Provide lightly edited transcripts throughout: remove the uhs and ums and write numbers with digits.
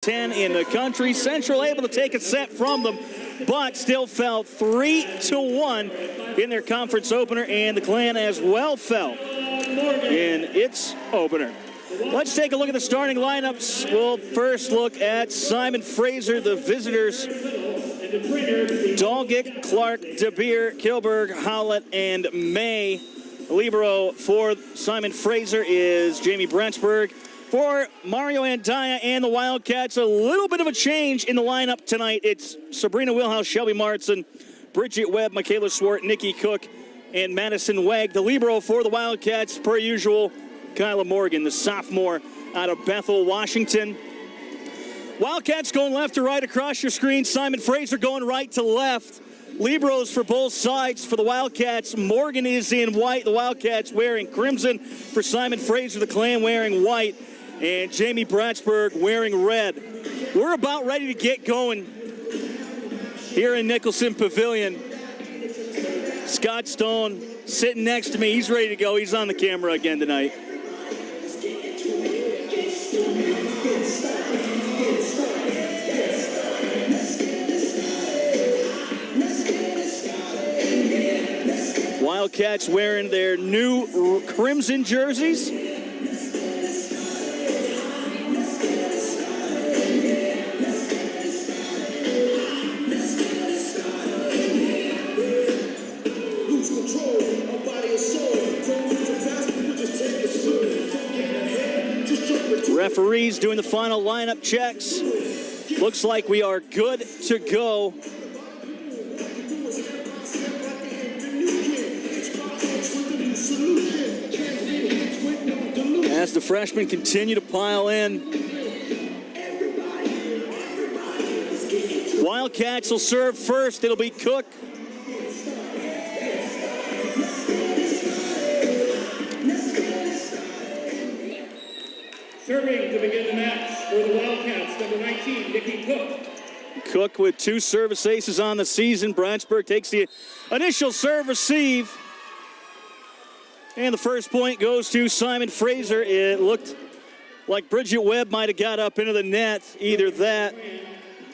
10 in the country. Central able to take a set from them, but still fell 3-1 in their conference opener, and the Clan as well fell in its opener. Let's take a look at the starting lineups. We'll first look at Simon Fraser, the visitors. Dalgic, Clark, DeBeer, Kilberg, Howlett, and May. Libero for Simon Fraser is Jamie Branchberg. For Mario Andaya and the Wildcats, a little bit of a change in the lineup tonight. It's Sabrina Wilhouse, Shelby Martson, Bridget Webb, Michaela Swart, Nikki Cook, and Madison Wegg. The Libero for the Wildcats, per usual, Kyla Morgan, the sophomore out of Bethel, Washington. Wildcats going left to right across your screen. Simon Fraser going right to left. Liberos for both sides for the Wildcats. Morgan is in white. The Wildcats wearing crimson. For Simon Fraser, the Clan wearing white. And Jamie Bratsburg wearing red. We're about ready to get going here in Nicholson Pavilion. Scott Stone sitting next to me. He's ready to go. He's on the camera again tonight. Wildcats wearing their new crimson jerseys. Referees doing the final lineup checks. Looks like we are good to go. As the freshmen continue to pile in. Wildcats will serve first. It'll be Cook. Serving to begin the match for the Wildcats, number 19, Nikki Cook. Cook with 2 service aces on the season. Branchburg takes the initial serve receive. And the first point goes to Simon Fraser. It looked like Bridget Webb might have got up into the net. Either that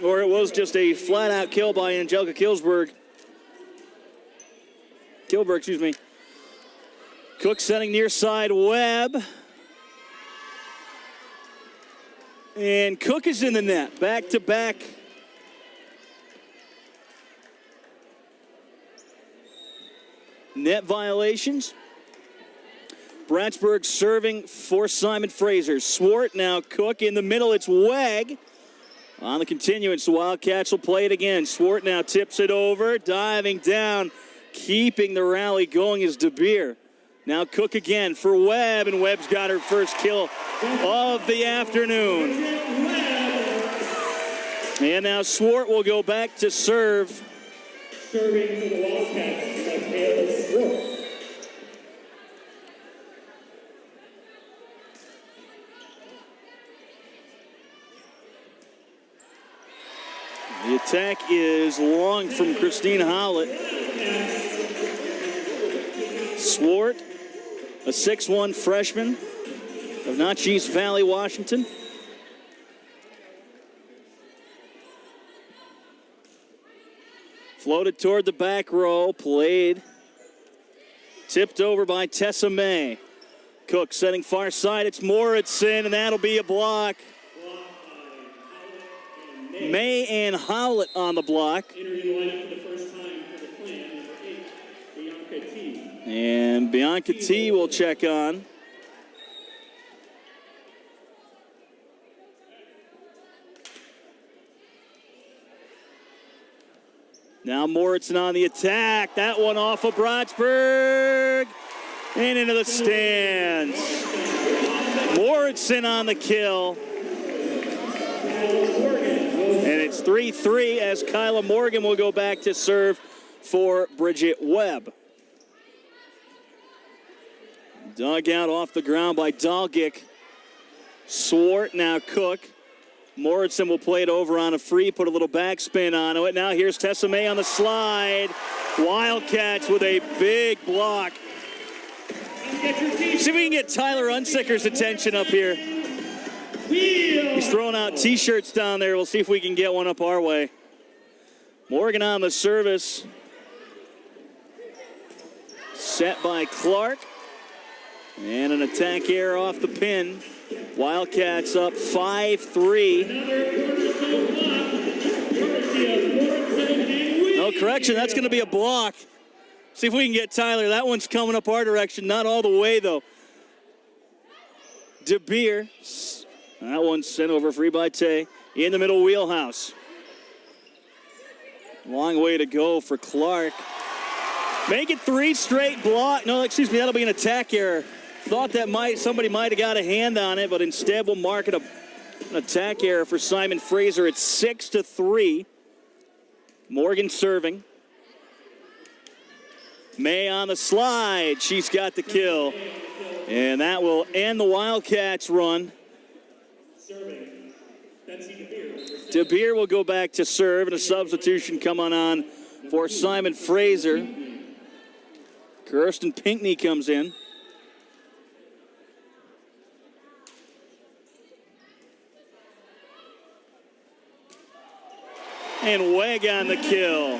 or it was just a flat-out kill by Angelica Kilberg, excuse me. Cook setting near side Webb. And Cook is in the net, back-to-back. Net violations. Bratsburg serving for Simon Fraser. Swart now Cook in the middle. It's Wegg. On the continuance, the Wildcats will play it again. Swart now tips it over, diving down, keeping the rally going is DeBeer. Now Cook again for Webb, and Webb's got her first kill of the afternoon. And now Swart will go back to serve. Serving for the Wildcats, Michaela Swart. The attack is long from Christina Howlett. Swart, a 6'1" freshman of Notch East Valley, Washington. Floated toward the back row, played. Tipped over by Tessa May. Cook setting far side, it's Moritzen, and that'll be a block. May and Howlett on the block. And Bianca T will check on. Now Moritzen on the attack. That one off of Bratsburg. And into the stands. Moritzen on the kill. And it's 3-3 as Kyla Morgan will go back to serve for Bridget Webb. Dug out off the ground by Dalgic. Swart now Cook. Moritzen will play it over on a free, put a little backspin on it. Now here's Tessa May on the slide. Wildcats with a big block. See if we can get Tyler Unsicker's attention up here. You He's throwing out T-shirts down there. We'll see if we can get one up our way. Morgan on the service. Set by Clark. And an attack error off the pin. Wildcats up 5-3. No correction, that's going to be a block. See if we can get Tyler. That one's coming up our direction. Not all the way, though. DeBeer. That one's sent over free by Tay. In the middle wheelhouse. Long way to go for Clark. Make it 3 straight block. No, excuse me, that'll be an attack error. Thought that somebody might have got a hand on it, but instead we'll mark it an attack error for Simon Fraser. It's 6-3. Morgan serving. May on the slide. She's got the kill. And that will end the Wildcats' run. DeBeer will go back to serve, and a substitution coming on for Simon Fraser. Kirsten Pinkney comes in. And Weg on the kill.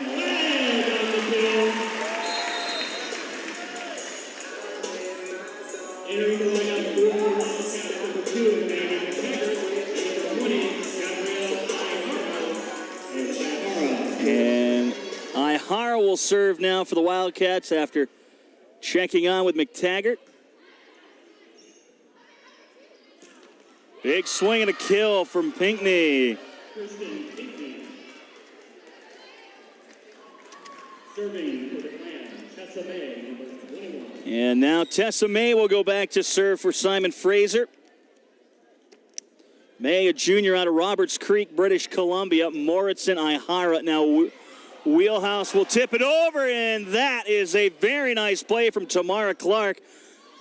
And Ihara will serve now for the Wildcats after checking on with McTaggart. Big swing and a kill from Pinkney. And now Tessa May will go back to serve for Simon Fraser. May, a junior out of Roberts Creek, British Columbia. Moritzen, Ihara. Now wheelhouse will tip it over, and that is a very nice play from Tamara Clark,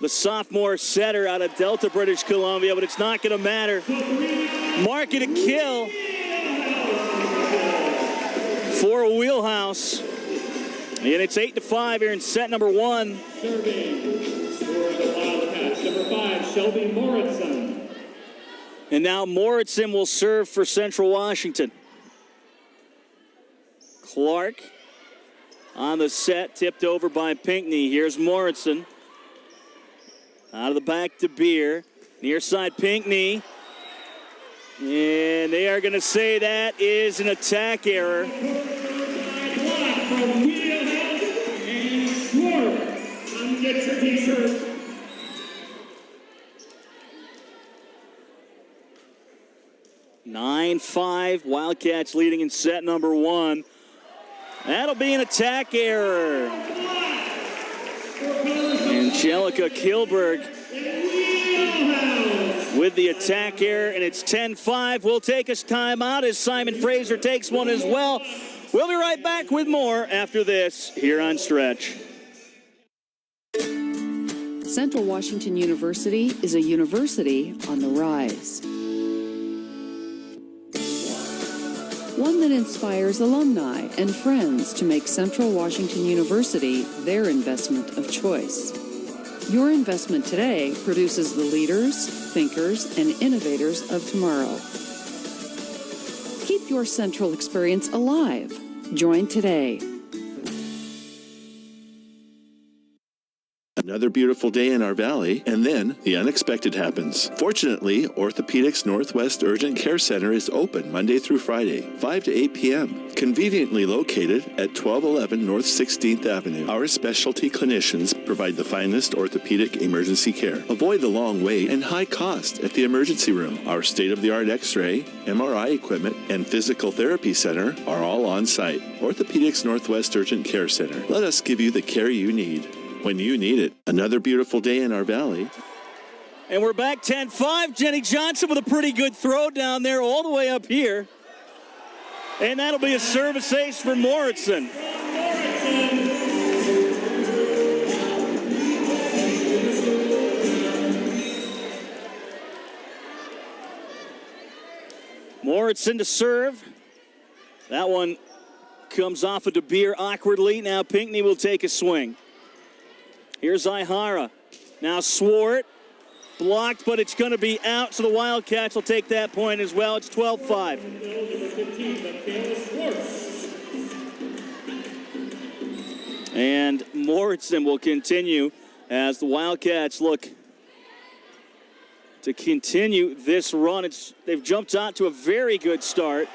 the sophomore setter out of Delta, British Columbia, but it's not going to matter. Mark it a kill for a wheelhouse. And it's 8-5 here in set number 1. Serving for the Wildcats, number 5, Shelby Moritzen. And now Moritzen will serve for Central Washington. Clark on the set, tipped over by Pinkney. Here's Moritzen. Out of the back to Beer. Near side Pinkney. And they are going to say that is an attack error. From Wheelhouse and Schwartz. Get your t-shirt. (9-5). Wildcats leading in set number 1. That'll be an attack error. Angelica Kilberg with the attack error, and it's 10-5. We'll take us timeout as Simon Fraser takes one as well. We'll be right back with more after this here on Stretch. Central Washington University is a university on the rise. One that inspires alumni and friends to make Central Washington University their investment of choice. Your investment today produces the leaders, thinkers, and innovators of tomorrow. Keep your Central experience alive. Join today. Another beautiful day in our valley, and then the unexpected happens. Fortunately, Orthopedics Northwest Urgent Care Center is open Monday through Friday, 5 to 8 p.m., conveniently located at 1211 North 16th Avenue. Our specialty clinicians provide the finest orthopedic emergency care. Avoid the long wait and high cost at the emergency room. Our state-of-the-art X-ray, MRI equipment, and physical therapy center are all on site. Orthopedics Northwest Urgent Care Center. Let us give you the care you need when you need it. Another beautiful day in our valley. And we're back 10-5. Jenny Johnson with a pretty good throw down there all the way up here. And that'll be a service ace for Moritzen. Moritzen to serve. That one comes off of DeBeer awkwardly. Now Pinkney will take a swing. Here's Ihara. Now Swart. Blocked, but it's going to be out, so the Wildcats will take that point as well. It's 12-5. And Moritzen will continue as the Wildcats look to continue this run. They've jumped out to a very good start.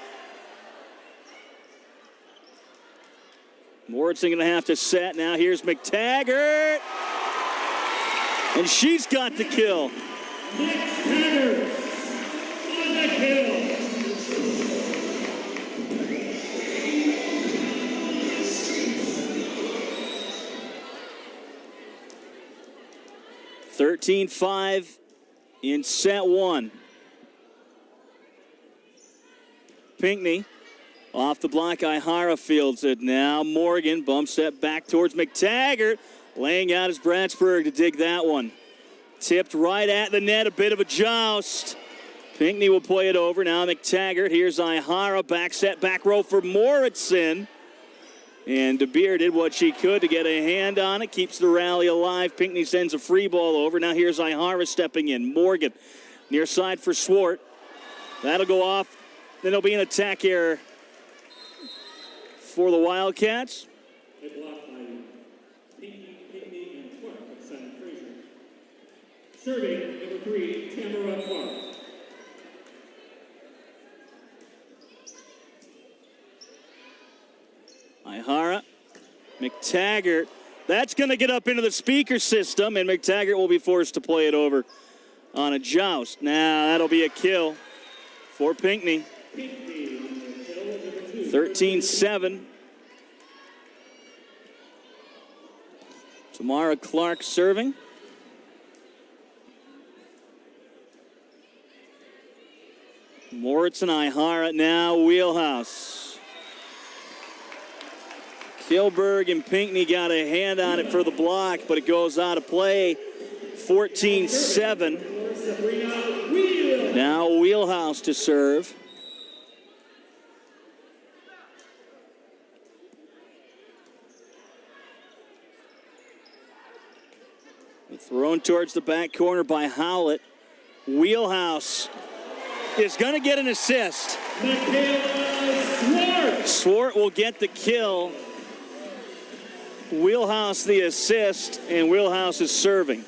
Moritzen going to have to set. Now here's McTaggart. And she's got the kill. McTaggart on the kill. (13-5) in set one. Pinckney off the block. Ihara fields it. Now Morgan bumps that back towards McTaggart. Laying out is Bratsburg to dig that one. Tipped right at the net. A bit of a joust. Pinckney will play it over. Now McTaggart. Here's Ihara. Back set, back row for Moritzen. And De Beer did what she could to get a hand on it. Keeps the rally alive. Pinckney sends a free ball over. Now here's Ihara stepping in. Morgan near side for Swart. That'll go off. Then there'll be an attack error for the Wildcats. Serving number 3, Tamara Clark. Ihara, McTaggart. That's going to get up into the speaker system, and McTaggart will be forced to play it over on a joust. Now that'll be a kill for Pinckney. 13-7. Tamara Clark serving. Moritzen, Ihara, now Wheelhouse. Kilberg and Pinckney got a hand on it for the block, but it goes out of play. 14-7. Now Wheelhouse to serve. Thrown towards the back corner by Howlett. Wheelhouse is going to get an assist. Swart will get the kill. Wheelhouse the assist, and Wheelhouse is serving.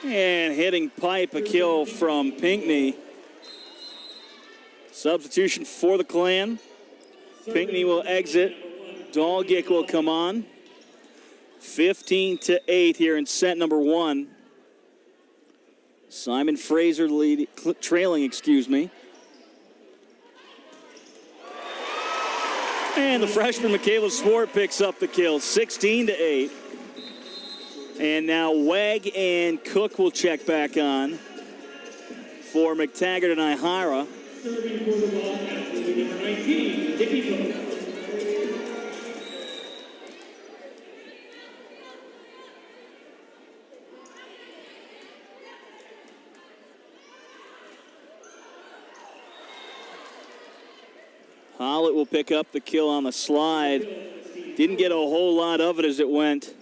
And hitting pipe, a kill from Pinckney. Substitution for the Clan. Pinckney will exit. Dalgic will come on. 15-8 here in set number one. Simon Fraser trailing. And the freshman Michaela Swart picks up the kill, 16-8. And now Wegg and Cook will check back on for McTaggart and Ihara. Serving for the ball, number 19, Nikki Cook. Hollett will pick up the kill on the slide. Didn't get a whole lot of it as it went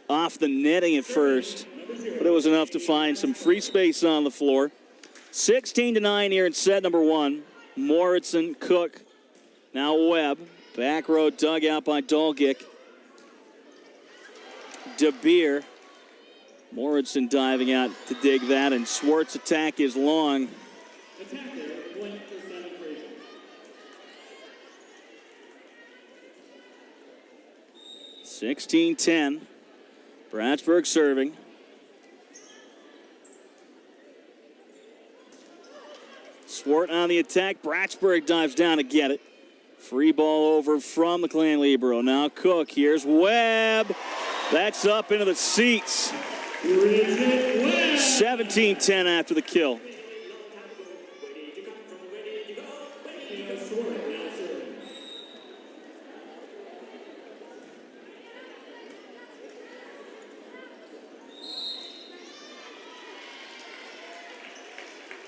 off the netting at first, but it was enough to find some free space on the floor. 16-9 here in set number one. Moritzen, Cook, now Webb. Back row dug out by Dalgic. De Beer. Moritzen diving out to dig that, and Swart's attack is long. 16-10. Bratsburg serving. Swart on the attack. Bratsburg dives down to get it. Free ball over from the Clan Libero. Now Cook. Here's Webb. That's up into the seats. 17-10 after the kill.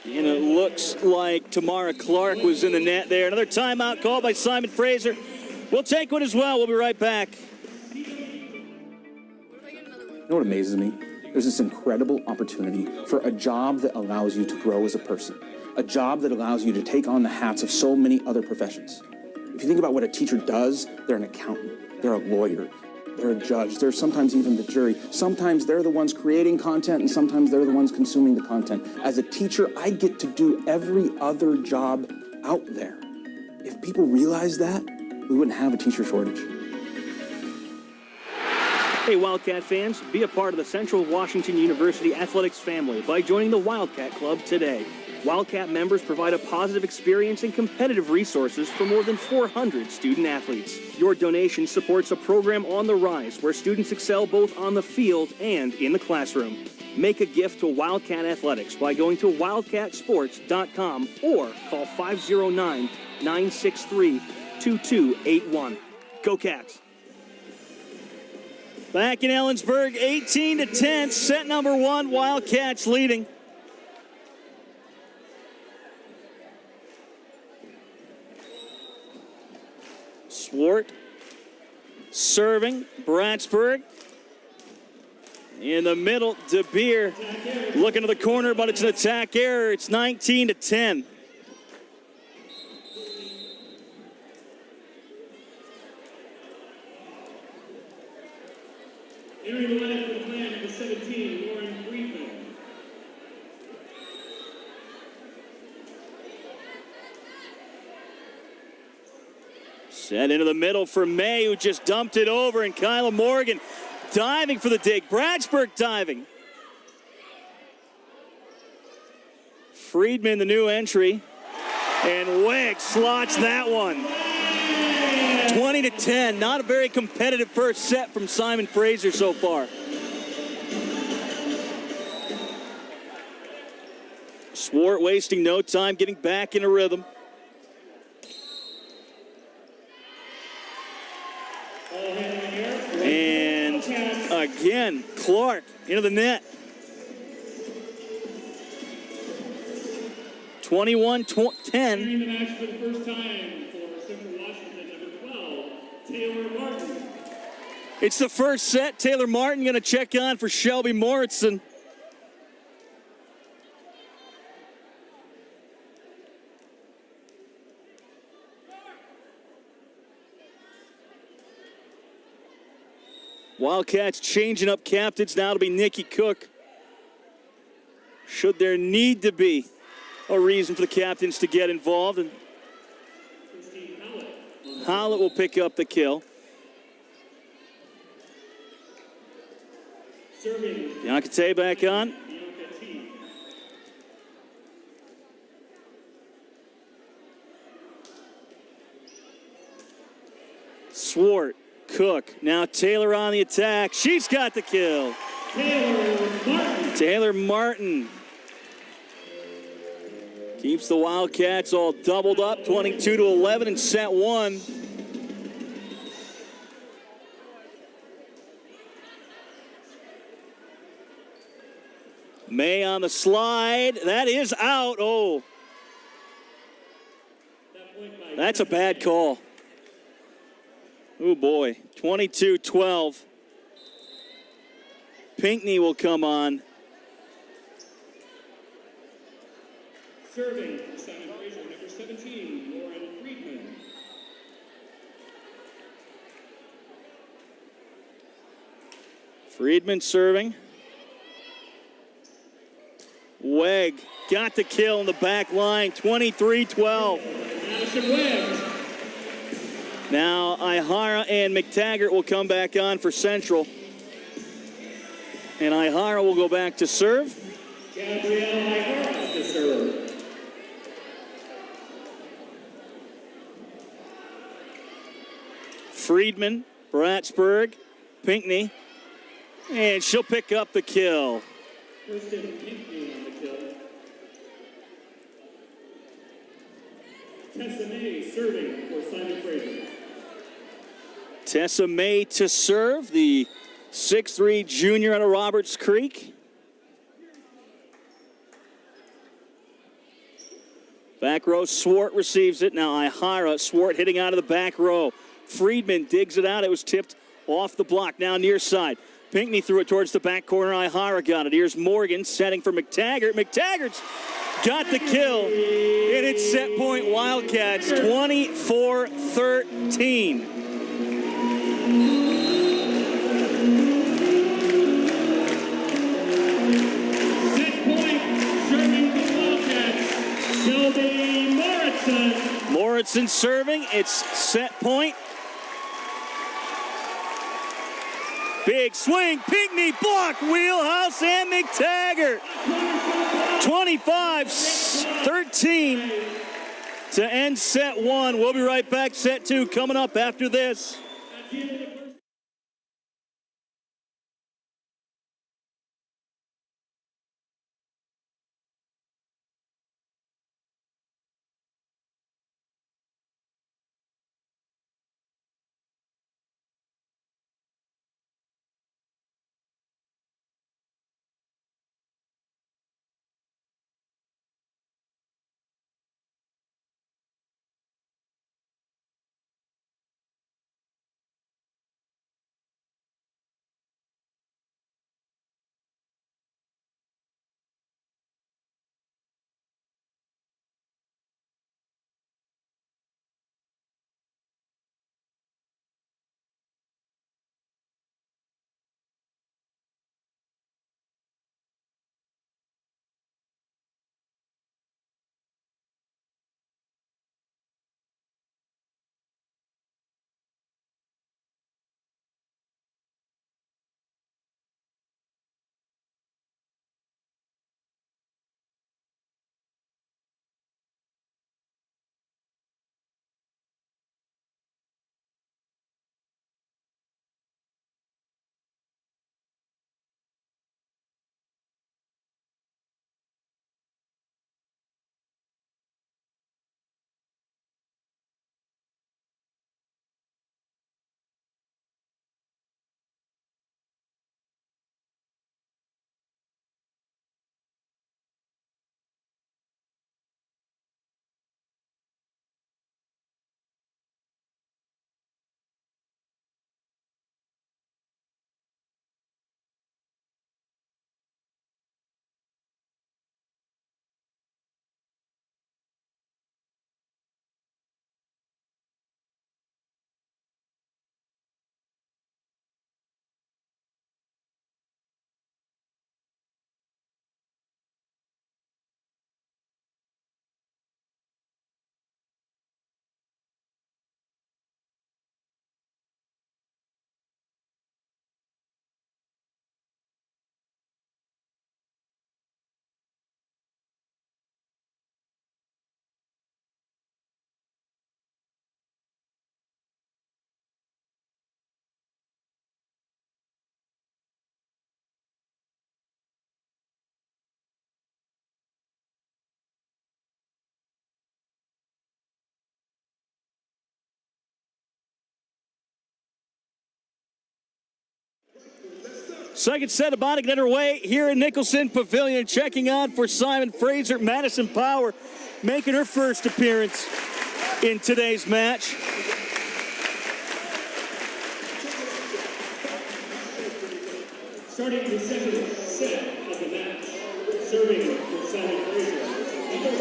And it looks like Tamara Clark was in the net there. Another timeout called by Simon Fraser. We'll take one as well. We'll be right back. You know what amazes me? There's this incredible opportunity for a job that allows you to grow as a person, a job that allows you to take on the hats of so many other professions. If you think about what a teacher does, they're an accountant, they're a lawyer, they're a judge, they're sometimes even the jury. Sometimes they're the ones creating content, and sometimes they're the ones consuming the content. As a teacher, I get to do every other job out there. If people realize that, we wouldn't have a teacher shortage. Hey, Wildcat fans, be a part of the Central Washington University athletics family by joining the Wildcat Club today. Wildcat members provide a positive experience and competitive resources for more than 400 student athletes. Your donation supports a program on the rise where students excel both on the field and in the classroom. Make a gift to Wildcat Athletics by going to wildcatsports.com or call 509-963-2281. Go Cats! Back in Ellensburg, 18-10, set number one, Wildcats leading. Swart serving, Bratsburg. In the middle, DeBeer looking to the corner, but it's an attack error. It's 19-10. Entering the line for the plan, number 17, Lauren Friedman. Set into the middle for May, who just dumped it over, and Kyla Morgan diving for the dig. Bratsburg diving. Friedman, the new entry, and Wigg slots that one. 20-10, not a very competitive first set from Simon Fraser so far. Swart wasting no time, getting back in a rhythm. And again, Clark into the net. 21-10. Entering the match for the first time for Central Washington, number 12, Taylor Martin. It's the first set. Taylor Martin going to check on for Shelby Moritzen. Wildcats changing up captains. Now it'll be Nikki Cook. Should there need to be a reason for the captains to get involved. And Howlett will pick up the kill. Biancate back on. Swart, Cook, now Taylor on the attack. She's got the kill. Taylor Martin keeps the Wildcats all doubled up, 22-11 in set one. May on the slide. That is out. Oh. That's a bad call. Oh, boy. 22-12. Pinckney will come on. Serving for Simon Fraser, number 17, Lauren Friedman. Friedman serving. Wegg got the kill in the back line, 23-12. Madison Wegg. Now Ihara and McTaggart will come back on for Central. And Ihara will go back to serve. Gabrielle Ihara to serve. Friedman, Bratsburg, Pinckney, and she'll pick up the kill. Kristen Pinckney on the kill. Tessa May serving for Simon Fraser. Tessa May to serve, the 6'3" junior out of Roberts Creek. Back row, Swart receives it. Now Ihara, Swart hitting out of the back row. Friedman digs it out. It was tipped off the block. Now near side. Pinckney threw it towards the back corner. Ihara got it. Here's Morgan setting for McTaggart. McTaggart's got the kill. And it's set point Wildcats 24-13. Moritzen serving. It's set point. Big swing. Pinckney block. Wheelhouse and McTaggart. 25-13 to end set one. We'll be right back. Set two coming up after this. Second set about to get underway here in Nicholson Pavilion. Checking on for Simon Fraser, Madison Power, making her first appearance in today's match. Starting the second set of the match, serving for Simon Fraser, number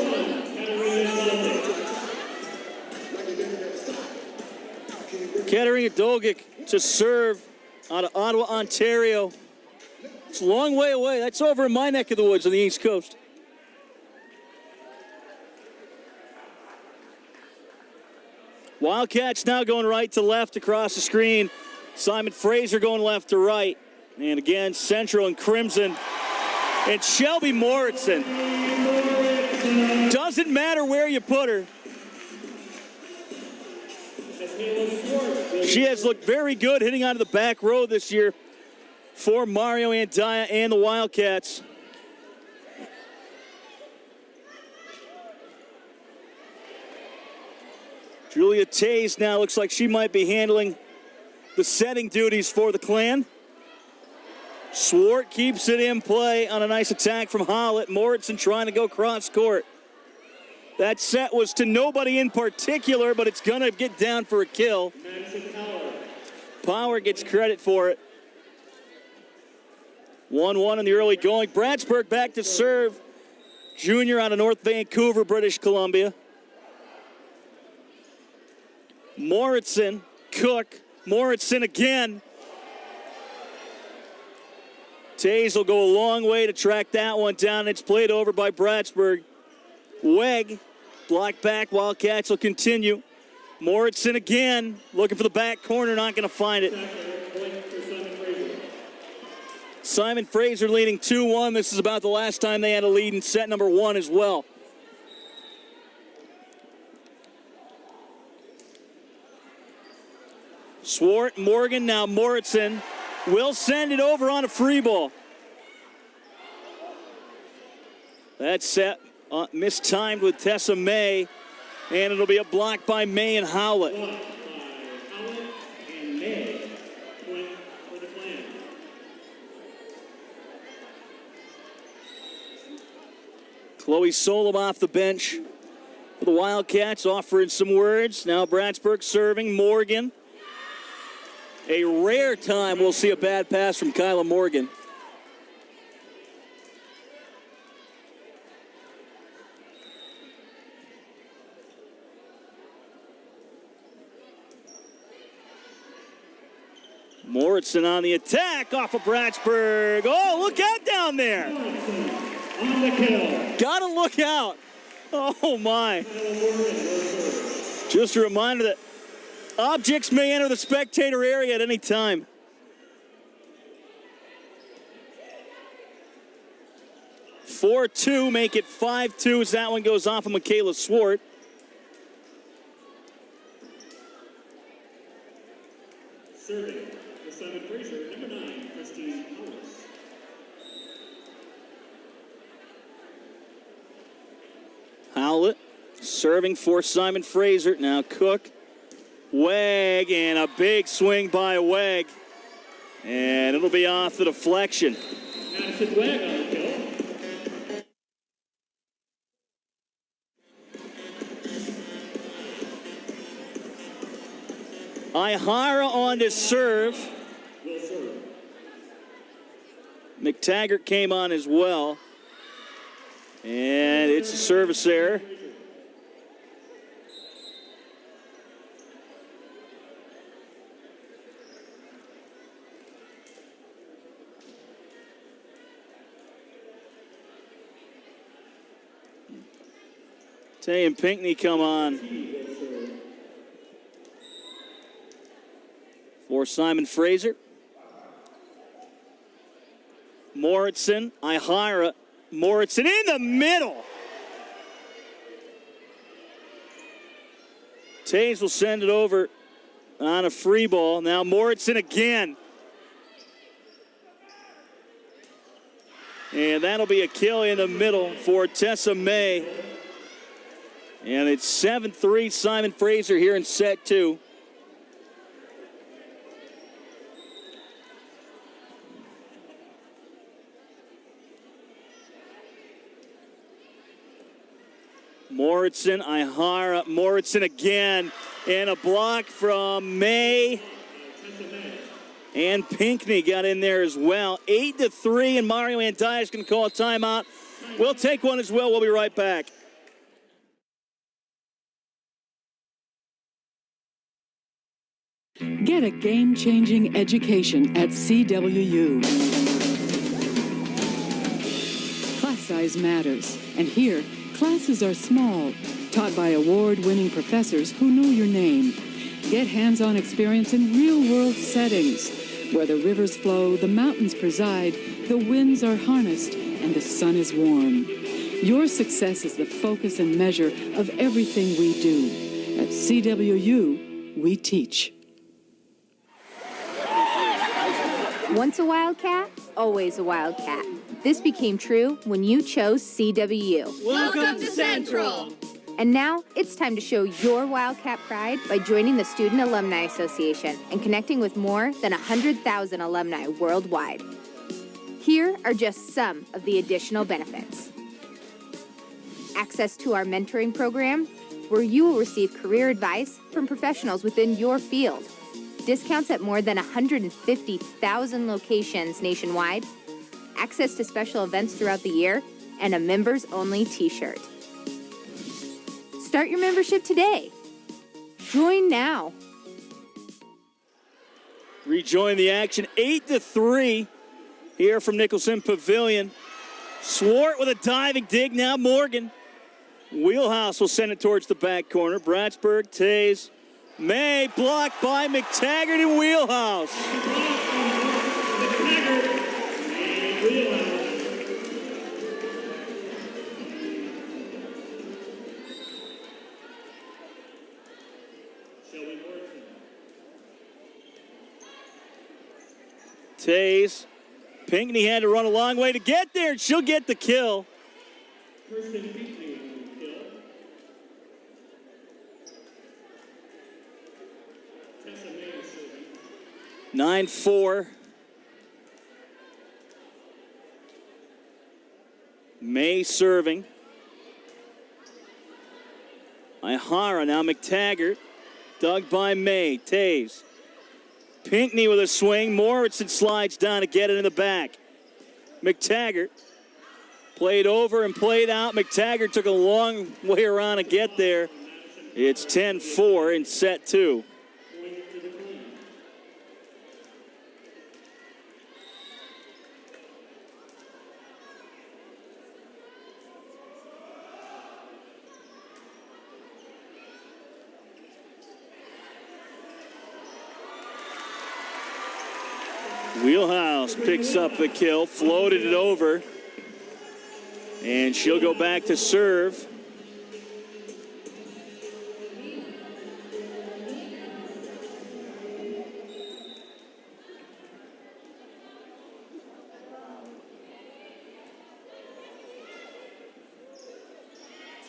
1, Katarina Dolgic to serve out of Ottawa, Ontario. It's a long way away. That's over in my neck of the woods on the East Coast. Wildcats now going right to left across the screen. Simon Fraser going left to right. And again, Central and Crimson. And Shelby Moritzen. Doesn't matter where you put her. She has looked very good hitting out of the back row this year for Mario Andaya and the Wildcats. Julia Tays now looks like she might be handling the setting duties for the Clan. Swart keeps it in play on a nice attack from Hollett. Moritzen trying to go cross court. That set was to nobody in particular, but it's going to get down for a kill. Power gets credit for it. 1-1 in the early going. Bratsburg back to serve. Junior out of North Vancouver, British Columbia. Moritzen, Cook, Moritzen again. Tays will go a long way to track that one down. It's played over by Bratsburg. Weg, block back. Wildcats will continue. Moritzen again, looking for the back corner, not going to find it. Simon Fraser leading 2-1. This is about the last time they had a lead in set number 1 as well. Swart, Morgan, now Moritzen will send it over on a free ball. That set mistimed with Tessa May, and it'll be a block by May and Howlett. Chloe Solom off the bench for the Wildcats, offering some words. Now Bratsburg serving. Morgan. A rare time we'll see a bad pass from Kyla Morgan. Moritzen on the attack off of Bratsburg. Oh, look out down there. On the kill. Gotta look out. Oh, my. Just a reminder that objects may enter the spectator area at any time. (4-2), make it 5-2 as that one goes off of Michaela Swart. Serving for Simon Fraser, number 9, Christine Howard. Howlett serving for Simon Fraser. Now Cook. Weg, and a big swing by Weg. And it'll be off the deflection. Madison Weg on the kill. Ihara on to serve. Will serve. McTaggart came on as well. And it's a service error. Tay and Pinckney come on for Simon Fraser. Moritzen, Ihara, Moritzen in the middle. Tays will send it over on a free ball. Now Moritzen again. And that'll be a kill in the middle for Tessa May. And it's 7-3 Simon Fraser here in set 2. Moritzen, Ihara, Moritzen again. And a block from May. And Pinckney got in there as well. 8-3, and Mario Andaya is going to call a timeout. We'll take one as well. We'll be right back. Get a game-changing education at CWU. Class size matters, and here, classes are small, taught by award-winning professors who know your name. Get hands-on experience in real-world settings, where the rivers flow, the mountains preside, the winds are harnessed, and the sun is warm. Your success is the focus and measure of everything we do. At CWU, we teach. Once a Wildcat, always a Wildcat. This became true when you chose CWU. Welcome to Central! And now, it's time to show your Wildcat pride by joining the Student Alumni Association and connecting with more than 100,000 alumni worldwide. Here are just some of the additional benefits. access to our mentoring program, where you will receive career advice from professionals within your field, discounts at more than 150,000 locations nationwide, access to special events throughout the year, and a members-only t-shirt. Start your membership today. Join now. Rejoin the action, 8-3 here from Nicholson Pavilion. Swart with a diving dig, now Morgan. Wheelhouse will send it towards the back corner. Bratsburg, Tays, May, blocked by McTaggart and Wheelhouse. Tays, Pinckney had to run a long way to get there, and she'll get the kill. 9-4. May serving. Ihara, now McTaggart. Dug by May. Tays. Pinckney with a swing. Moritzen slides down to get it in the back. McTaggart played over and played out. McTaggart took a long way around to get there. It's 10-4 in set 2. Wheelhouse picks up the kill, floated it over, and she'll go back to serve.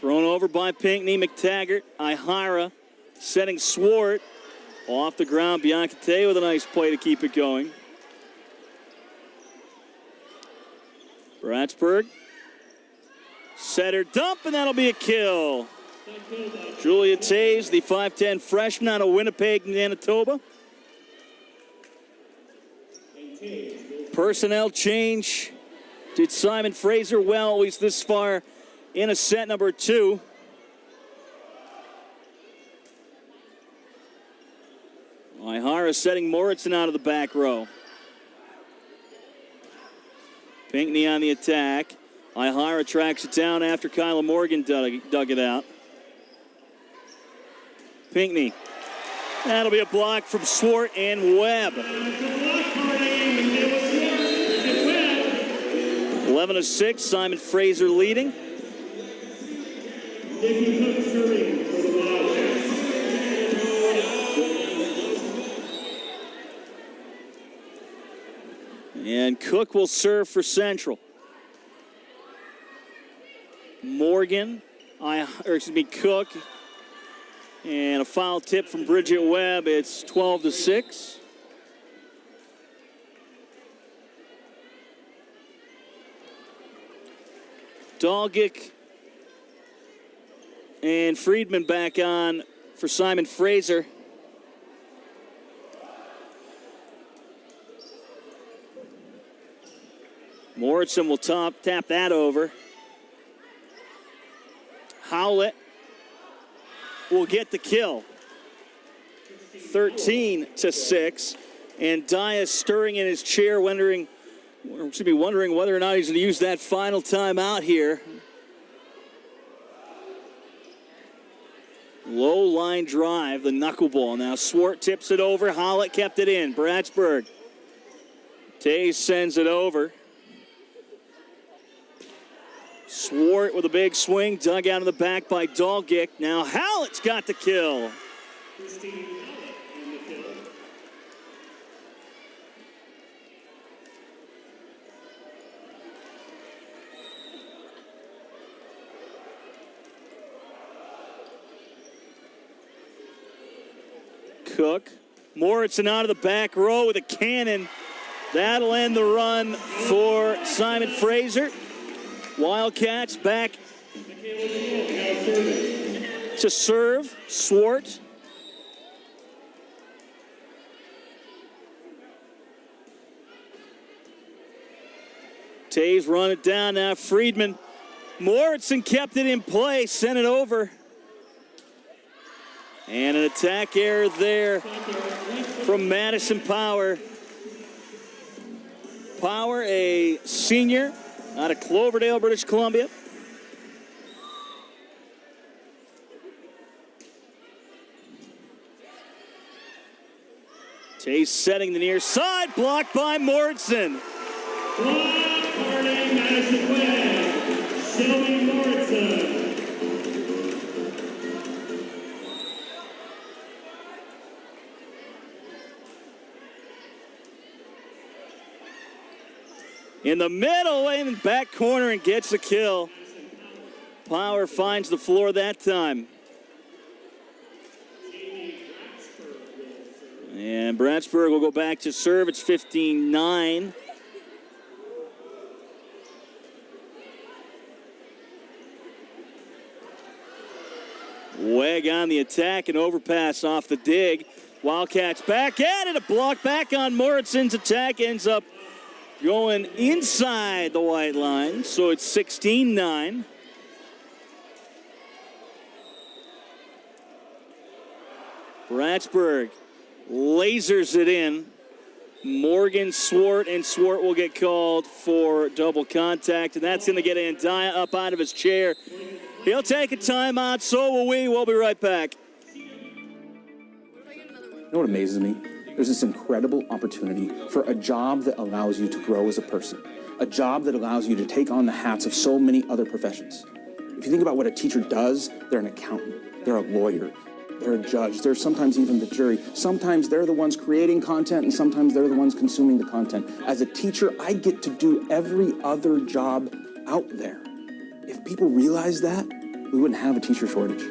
Thrown over by Pinckney. McTaggart, Ihara setting Swart off the ground. Biancate with a nice play to keep it going. Bratsburg, setter dump, and that'll be a kill. Julia Tays, the 5'10 freshman out of Winnipeg, Manitoba. Personnel change. Did Simon Fraser well, at least this far in a set number 2. Ihara setting Moritzen out of the back row. Pinckney on the attack. Ihara tracks it down after Kyla Morgan dug it out. Pinckney. That'll be a block from Swart and Webb. 11-6, Simon Fraser leading. And Cook will serve for Central. Cook. And a foul tip from Bridget Webb. It's 12-6. Dalgic and Friedman back on for Simon Fraser. Moritzen will tap that over. Howlett will get the kill. 13-6. And Dias stirring in his chair, wondering whether or not he's going to use that final timeout here. Low line drive, the knuckleball. Now Swart tips it over. Howlett kept it in. Bratsburg. Tays sends it over. Swart with a big swing, dug out of the back by Dalgic. Now Howlett's got the kill. Cook. Moritzen out of the back row with a cannon. That'll end the run for Simon Fraser. Wildcats back To serve, Swart. Taves run it down now. Friedman. Moritzen kept it in play, sent it over. And an attack error there from Madison Power. Power, a senior out of Cloverdale, British Columbia. Taves setting the near side, blocked by Moritzen. Guarding Madison Quinn, Shelby Moritzen. In the middle, in the back corner, and gets the kill. Power finds the floor that time. And Bratsburg will go back to serve. It's 15-9. Weg on the attack, and overpass off the dig. Wildcats back at it. A block back on Moritzen's attack. Ends up going inside the white line. So it's 16-9. Bratsburg lasers it in. Morgan, Swart, and Swart will get called for double contact, and that's going to get Andaya up out of his chair. He'll take a timeout, so will we. We'll be right back. You know what amazes me? There's this incredible opportunity for a job that allows you to grow as a person, a job that allows you to take on the hats of so many other professions. If you think about what a teacher does, they're an accountant, they're a lawyer, they're a judge, they're sometimes even the jury. Sometimes they're the ones creating content, and sometimes they're the ones consuming the content. As a teacher, I get to do every other job out there. If people realize that, we wouldn't have a teacher shortage.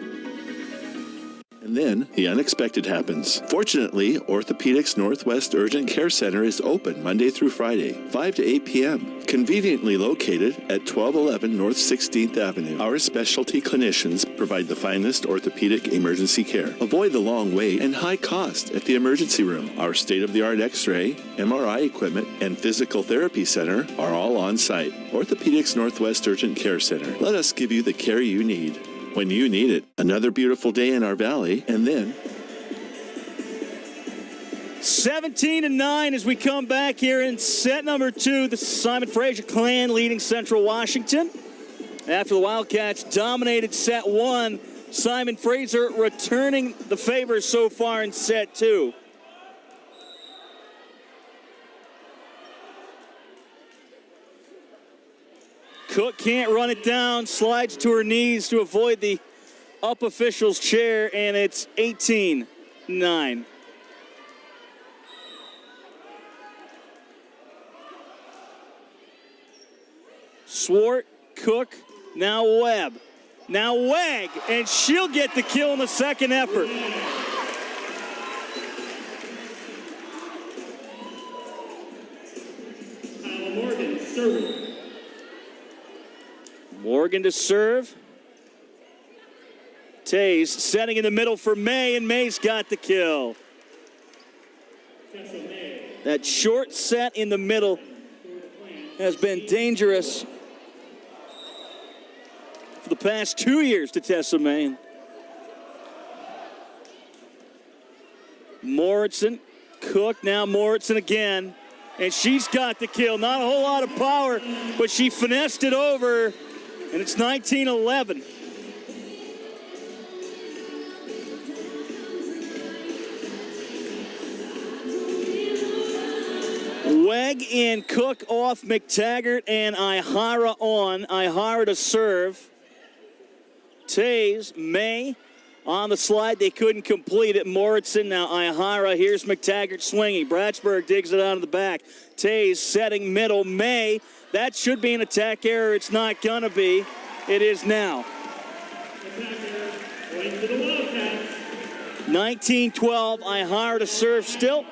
And then the unexpected happens. Fortunately, Orthopedics Northwest Urgent Care Center is open Monday through Friday, 5 to 8 p.m. Conveniently located at 1211 North 16th Avenue. Our specialty clinicians provide the finest orthopedic emergency care. Avoid the long wait and high cost at the emergency room. Our state-of-the-art X-ray, MRI equipment, and physical therapy center are all on site. Orthopedics Northwest Urgent Care Center. Let us give you the care you need when you need it. Another beautiful day in our valley, and then 17-9 as we come back here in set number 2. The Simon Fraser clan leading Central Washington. After the Wildcats dominated set 1, Simon Fraser returning the favor so far in set 2. Cook can't run it down, slides to her knees to avoid the up official's chair, and it's 18-9. Swart, Cook, now Webb. Now Weg, and she'll get the kill in the second effort. Morgan serving. Morgan to serve. Taves setting in the middle for May, and May's got the kill. That short set in the middle has been dangerous for the past 2 years to Tessa May. Moritzen, Cook, now Moritzen again, and she's got the kill. Not a whole lot of power, but she finessed it over, and it's 19-11. Weg and Cook off McTaggart, and Ihara on. Ihara to serve. Taves, May on the slide. They couldn't complete it. Moritzen, now Ihara. Here's McTaggart swinging. Bratsburg digs it out of the back. Taves setting middle. May. That should be an attack error. It's not going to be. It is now. 19-12. Ihara to serve still.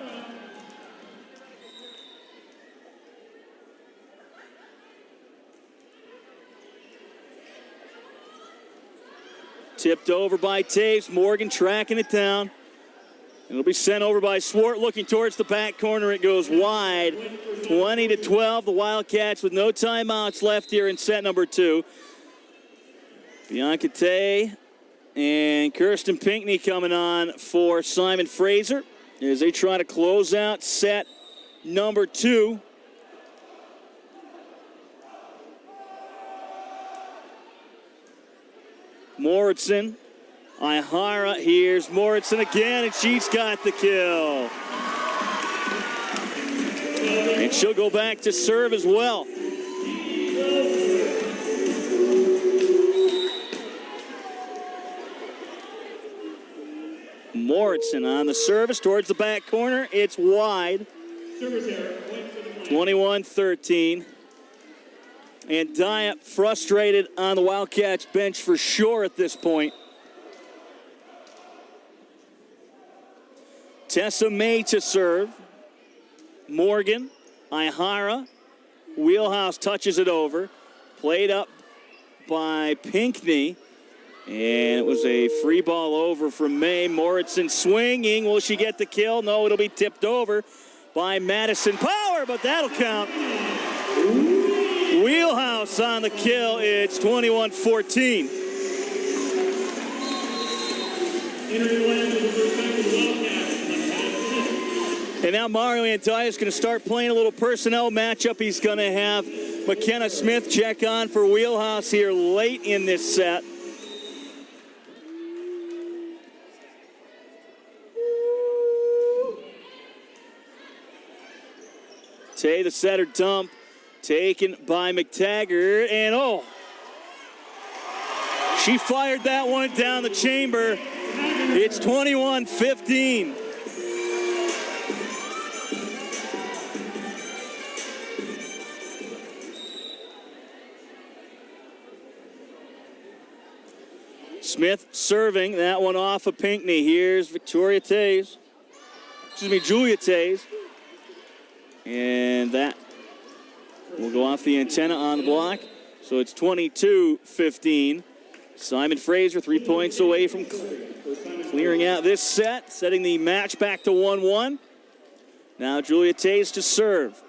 Tipped over by Taves. Morgan tracking it down. It'll be sent over by Swart, looking towards the back corner. It goes wide, 20-12. The Wildcats with no timeouts left here in set number 2. Bianca Tay and Kirsten Pinkney coming on for Simon Fraser as they try to close out set number 2. Moritzen, Ihara, here's Moritzen again, and she's got the kill. And she'll go back to serve as well. Moritzen on the service towards the back corner. It's wide. 21-13. And Daya frustrated on the Wildcats bench for sure at this point. Tessa May to serve. Morgan, Ihara, Wheelhouse touches it over. Played up by Pinkney. And it was a free ball over from May. Moritzen swinging. Will she get the kill? No, it'll be tipped over by Madison Power, but that'll count. Wheelhouse on the kill. It's 21-14. And now Mario Andaya is going to start playing a little personnel matchup. He's going to have McKenna Smith check on for Wheelhouse here late in this set. Tay, the setter dump, taken by McTaggart, and she fired that one down the chamber. It's 21-15. Smith serving that one off of Pinkney. Here's Julia Tays. And that will go off the antenna on the block. So it's 22-15. Simon Fraser 3 points away from clearing out this set, setting the match back to 1-1. Now Julia Tays to serve.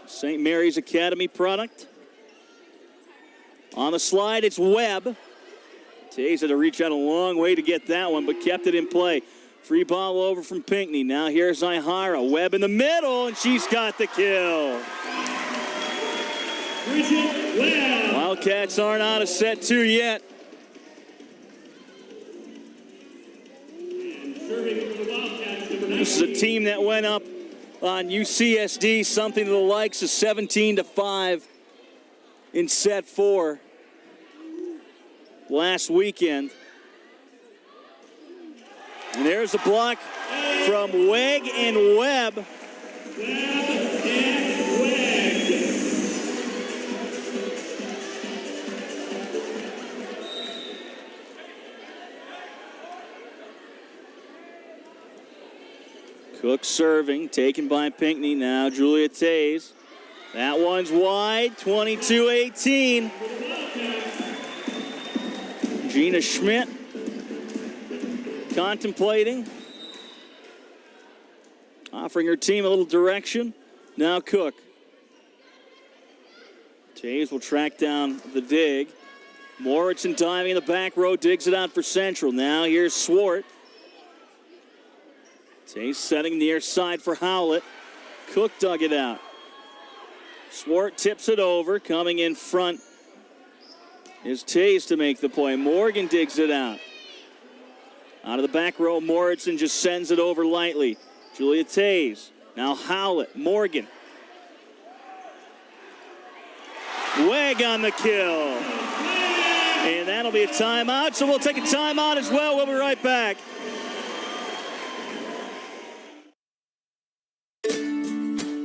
St. Mary's Academy product. On the slide, it's Webb. Tays had to reach out a long way to get that one, but kept it in play. Free ball over from Pinkney. Now here's Ihara. Webb in the middle, and she's got the kill. Wildcats aren't out of set 2 yet. This is a team that went up on UCSD, something to the likes of 17-5 in set 4 last weekend. And there's a block from Weg and Webb. Cook serving, taken by Pinkney. Now Julia Tays. That one's wide, 22-18. Gina Schmidt contemplating, offering her team a little direction. Now Cook. Tays will track down the dig. Moritzen diving in the back row, digs it out for Central. Now here's Swart. Tays setting near side for Howlett. Cook dug it out. Swart tips it over. Coming in front is Tays to make the play. Morgan digs it out. Out of the back row, Moritzen just sends it over lightly. Julia Tays. Now Howlett. Morgan. Weg on the kill. And that'll be a timeout, so we'll take a timeout as well. We'll be right back.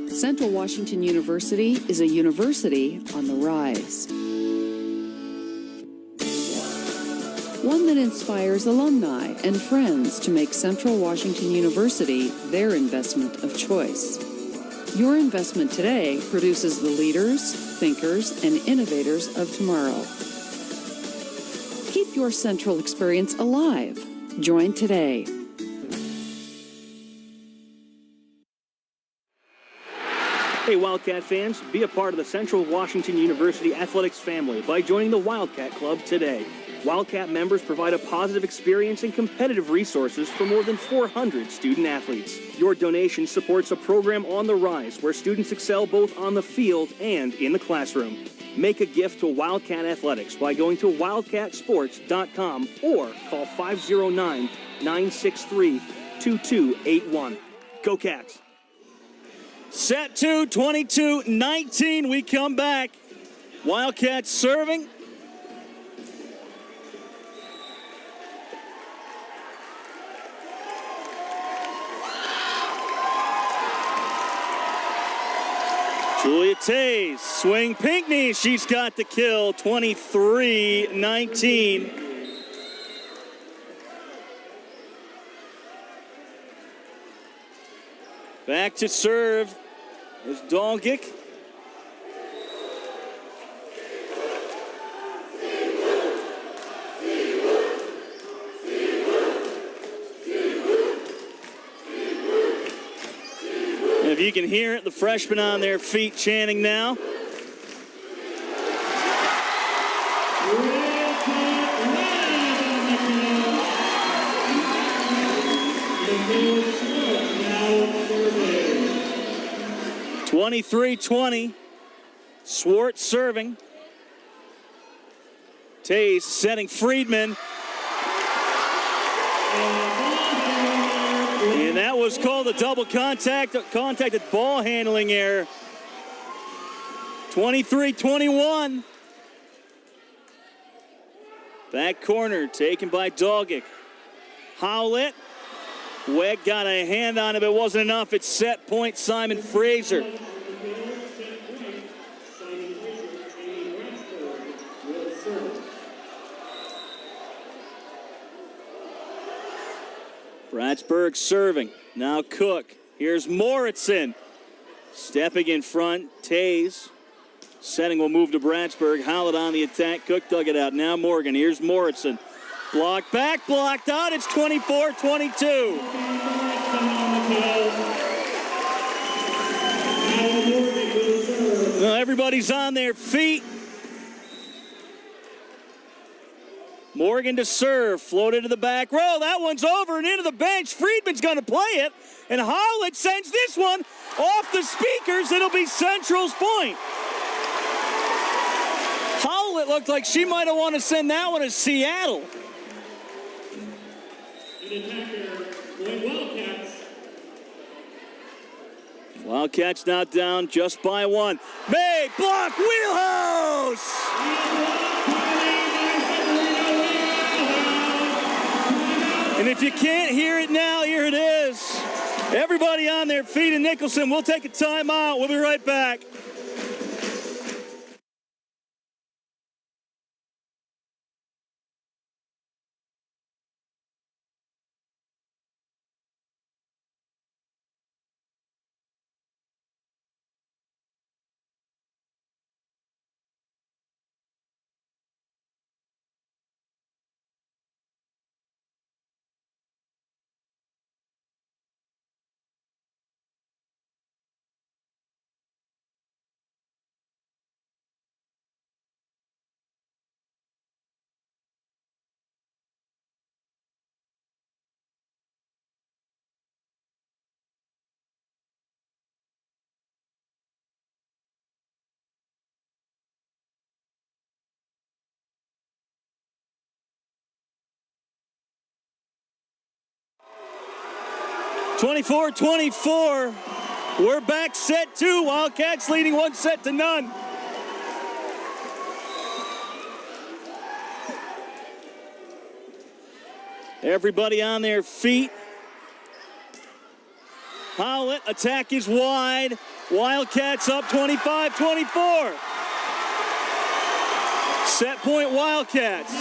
Central Washington University is a university on the rise. One that inspires alumni and friends to make Central Washington University their investment of choice. Your investment today produces the leaders, thinkers, and innovators of tomorrow. Keep Keep your Central experience alive. Join today. Hey, Wildcat fans, be a part of the Central Washington University athletics family by joining the Wildcat Club today. Wildcat members provide a positive experience and competitive resources for more than 400 student athletes. Your donation supports a program on the rise where students excel both on the field and in the classroom. Make a gift to Wildcat Athletics by going to wildcatsports.com or call 509-963-2281. Go Cats! Set 2, 22-19. We come back. Wildcats serving. Julia Tays, swing Pinckney. She's got the kill, 23-19. Back to serve is Dolgic. If you can hear it, the freshmen on their feet chanting now. Now 23-20. Swart serving. Tays setting Friedman. And that was called a double contacted ball handling error. 23-21. Back corner taken by Dolgic. Howlett. Weg got a hand on it, but it wasn't enough. It's set point Simon Fraser. Bratsburg serving. Now Cook. Here's Moritzen. Stepping in front. Tays. Setting will move to Bratsburg. Howlett on the attack. Cook dug it out. Now Morgan. Here's Moritzen. Blocked back. Blocked out. It's 24-22. Well, everybody's on their feet. Morgan to serve, floated to the back row. That one's over and into the bench. Friedman's going to play it, and Howlett sends this one off the speakers. It'll be Central's point. Howlett looked like she might have wanted to send that one to Seattle. Wildcats now down just by one. May block wheelhouse! And if you can't hear it now, here it is. Everybody on their feet in Nicholson. We'll take a timeout. We'll be right back. (24-24). We're back set 2. Wildcats leading 1-0. Everybody on their feet. Howlett, attack is wide. Wildcats up 25-24. Set point Wildcats.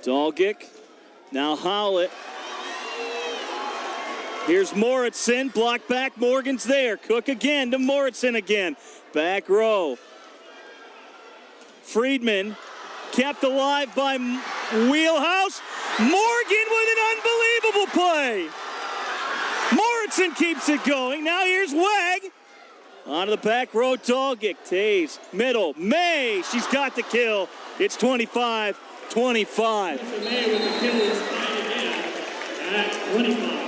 Dolgic. Now Howlett. Here's Moritzen, block back, Morgan's there. Cook again to Moritzen again. Back row. Friedman kept alive by Wheelhouse. Morgan with an unbelievable play. Moritzen keeps it going. Now here's Weg. Onto the back row, Dolgic. Tays, middle, May. She's got the kill. It's 25-25. May with the kill is tied again at 25.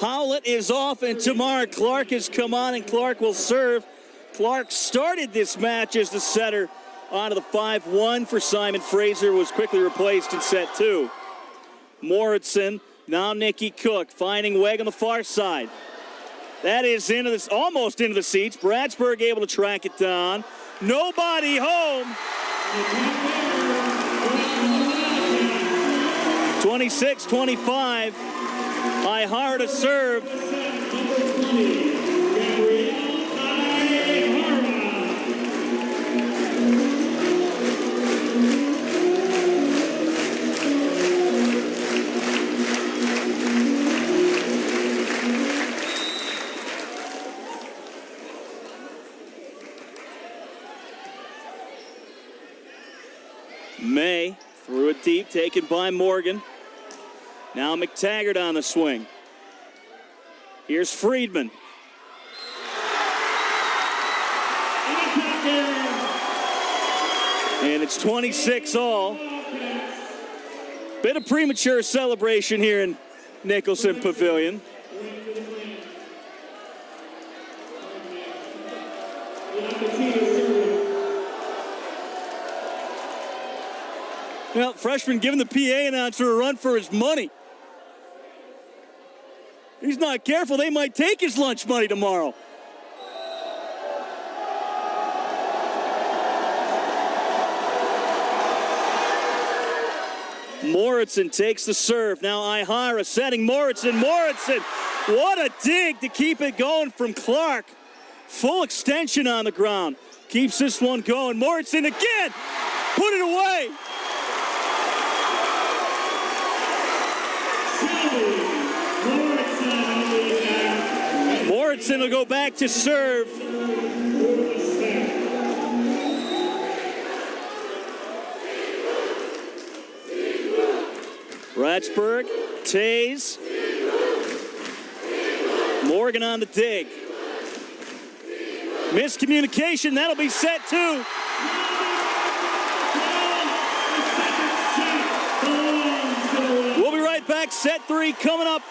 Howlett is off, and Tamara Clark has come on, and Clark will serve. Clark started this match as the setter onto the 5-1 for Simon Fraser, was quickly replaced in set 2. Moritzen, now Nikki Cook, finding Weg on the far side. That is into this, almost into the seats. Bratsburg able to track it down. Nobody home. 26-25. Ihara to serve. May threw it deep, taken by Morgan. Now McTaggart on the swing. Here's Friedman. And it's 26 all. Bit of premature celebration here in Nicholson Pavilion. Well, freshman giving the PA announcer a run for his money. He's not careful, they might take his lunch money tomorrow. Moritzen takes the serve. Now Ihara setting Moritzen. Moritzen, what a dig to keep it going from Clark. Full extension on the ground. Keeps this one going. Moritzen again. Put it away. Moritzen will go back to serve. Bratsburg, Tays. Morgan on the dig. Miscommunication, that'll be set 2. We'll be right back. Set 3 coming up.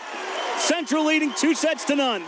Central leading 2-0.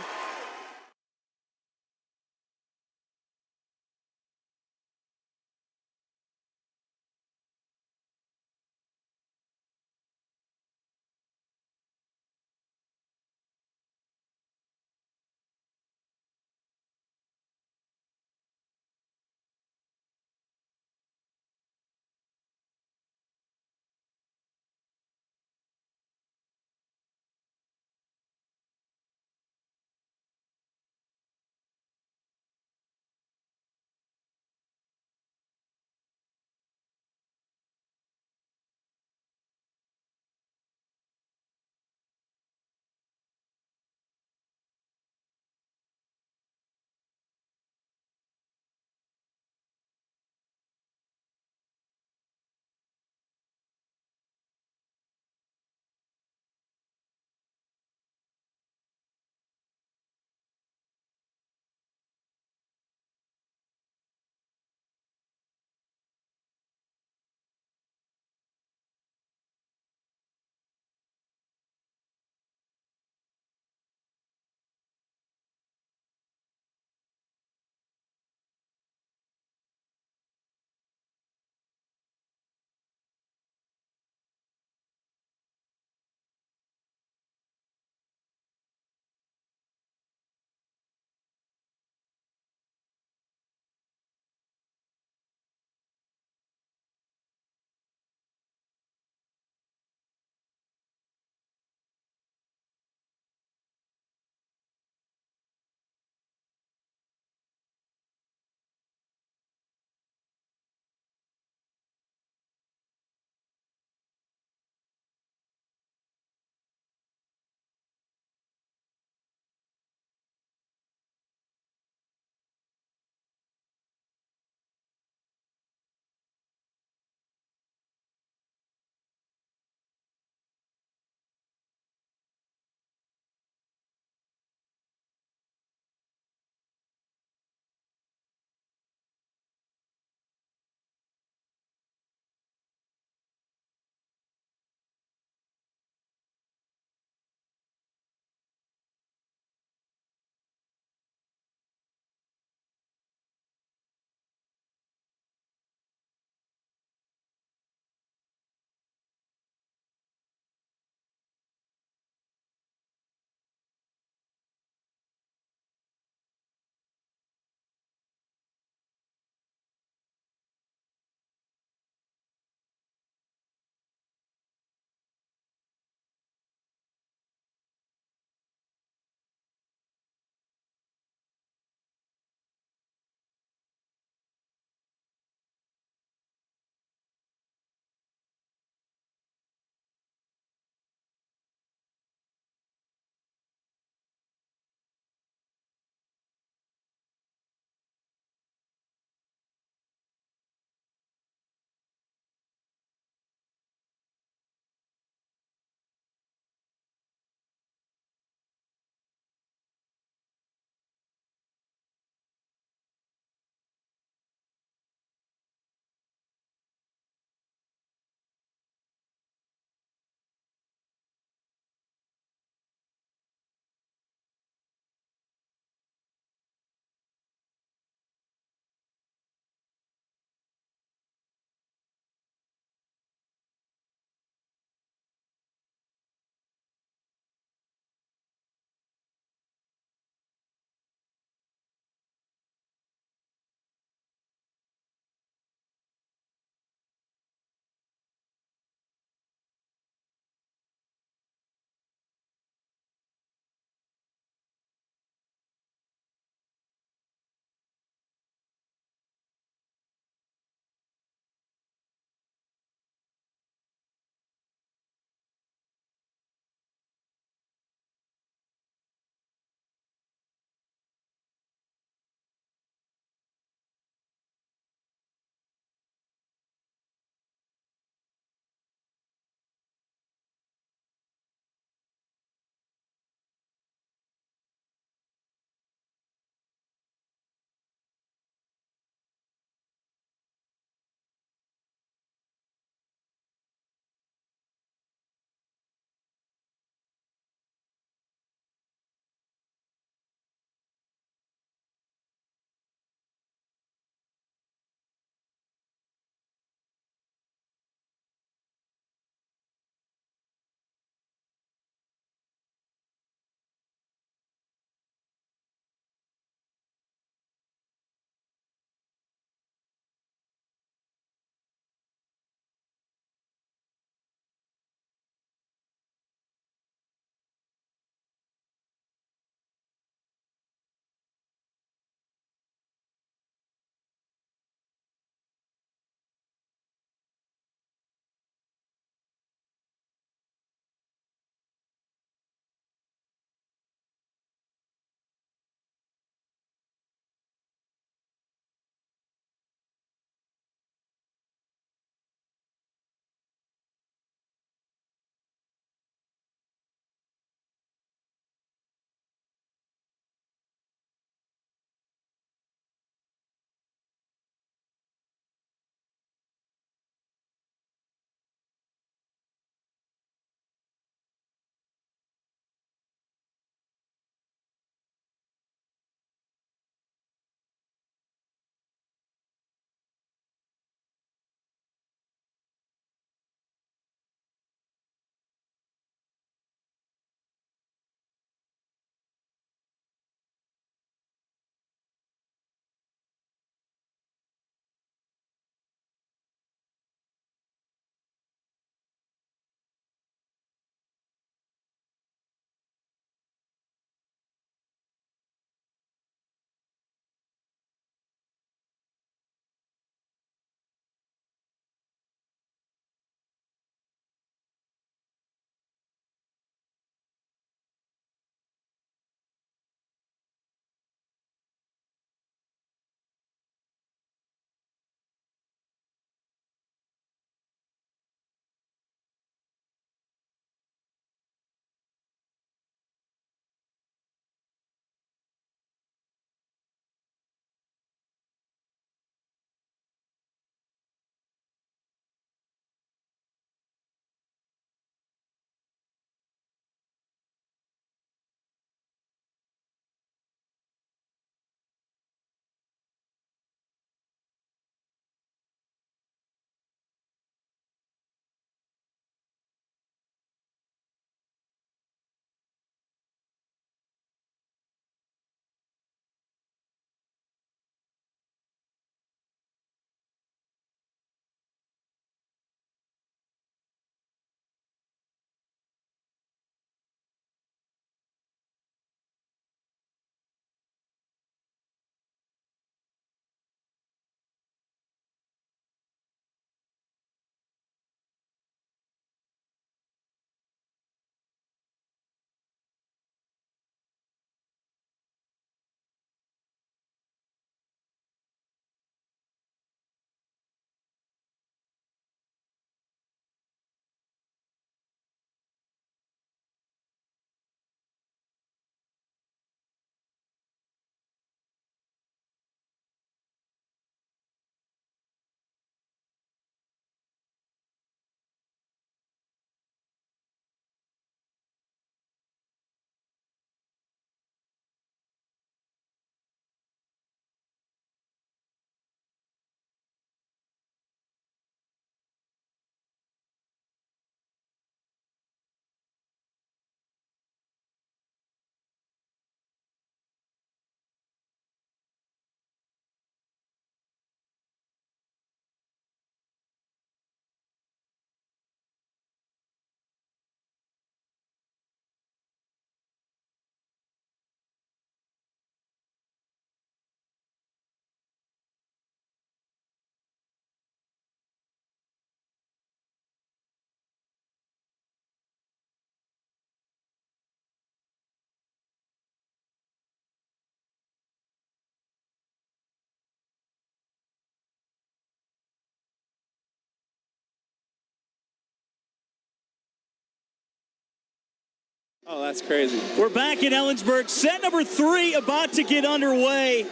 Oh, that's crazy. We're back in Ellensburg. Set number 3 about to get underway.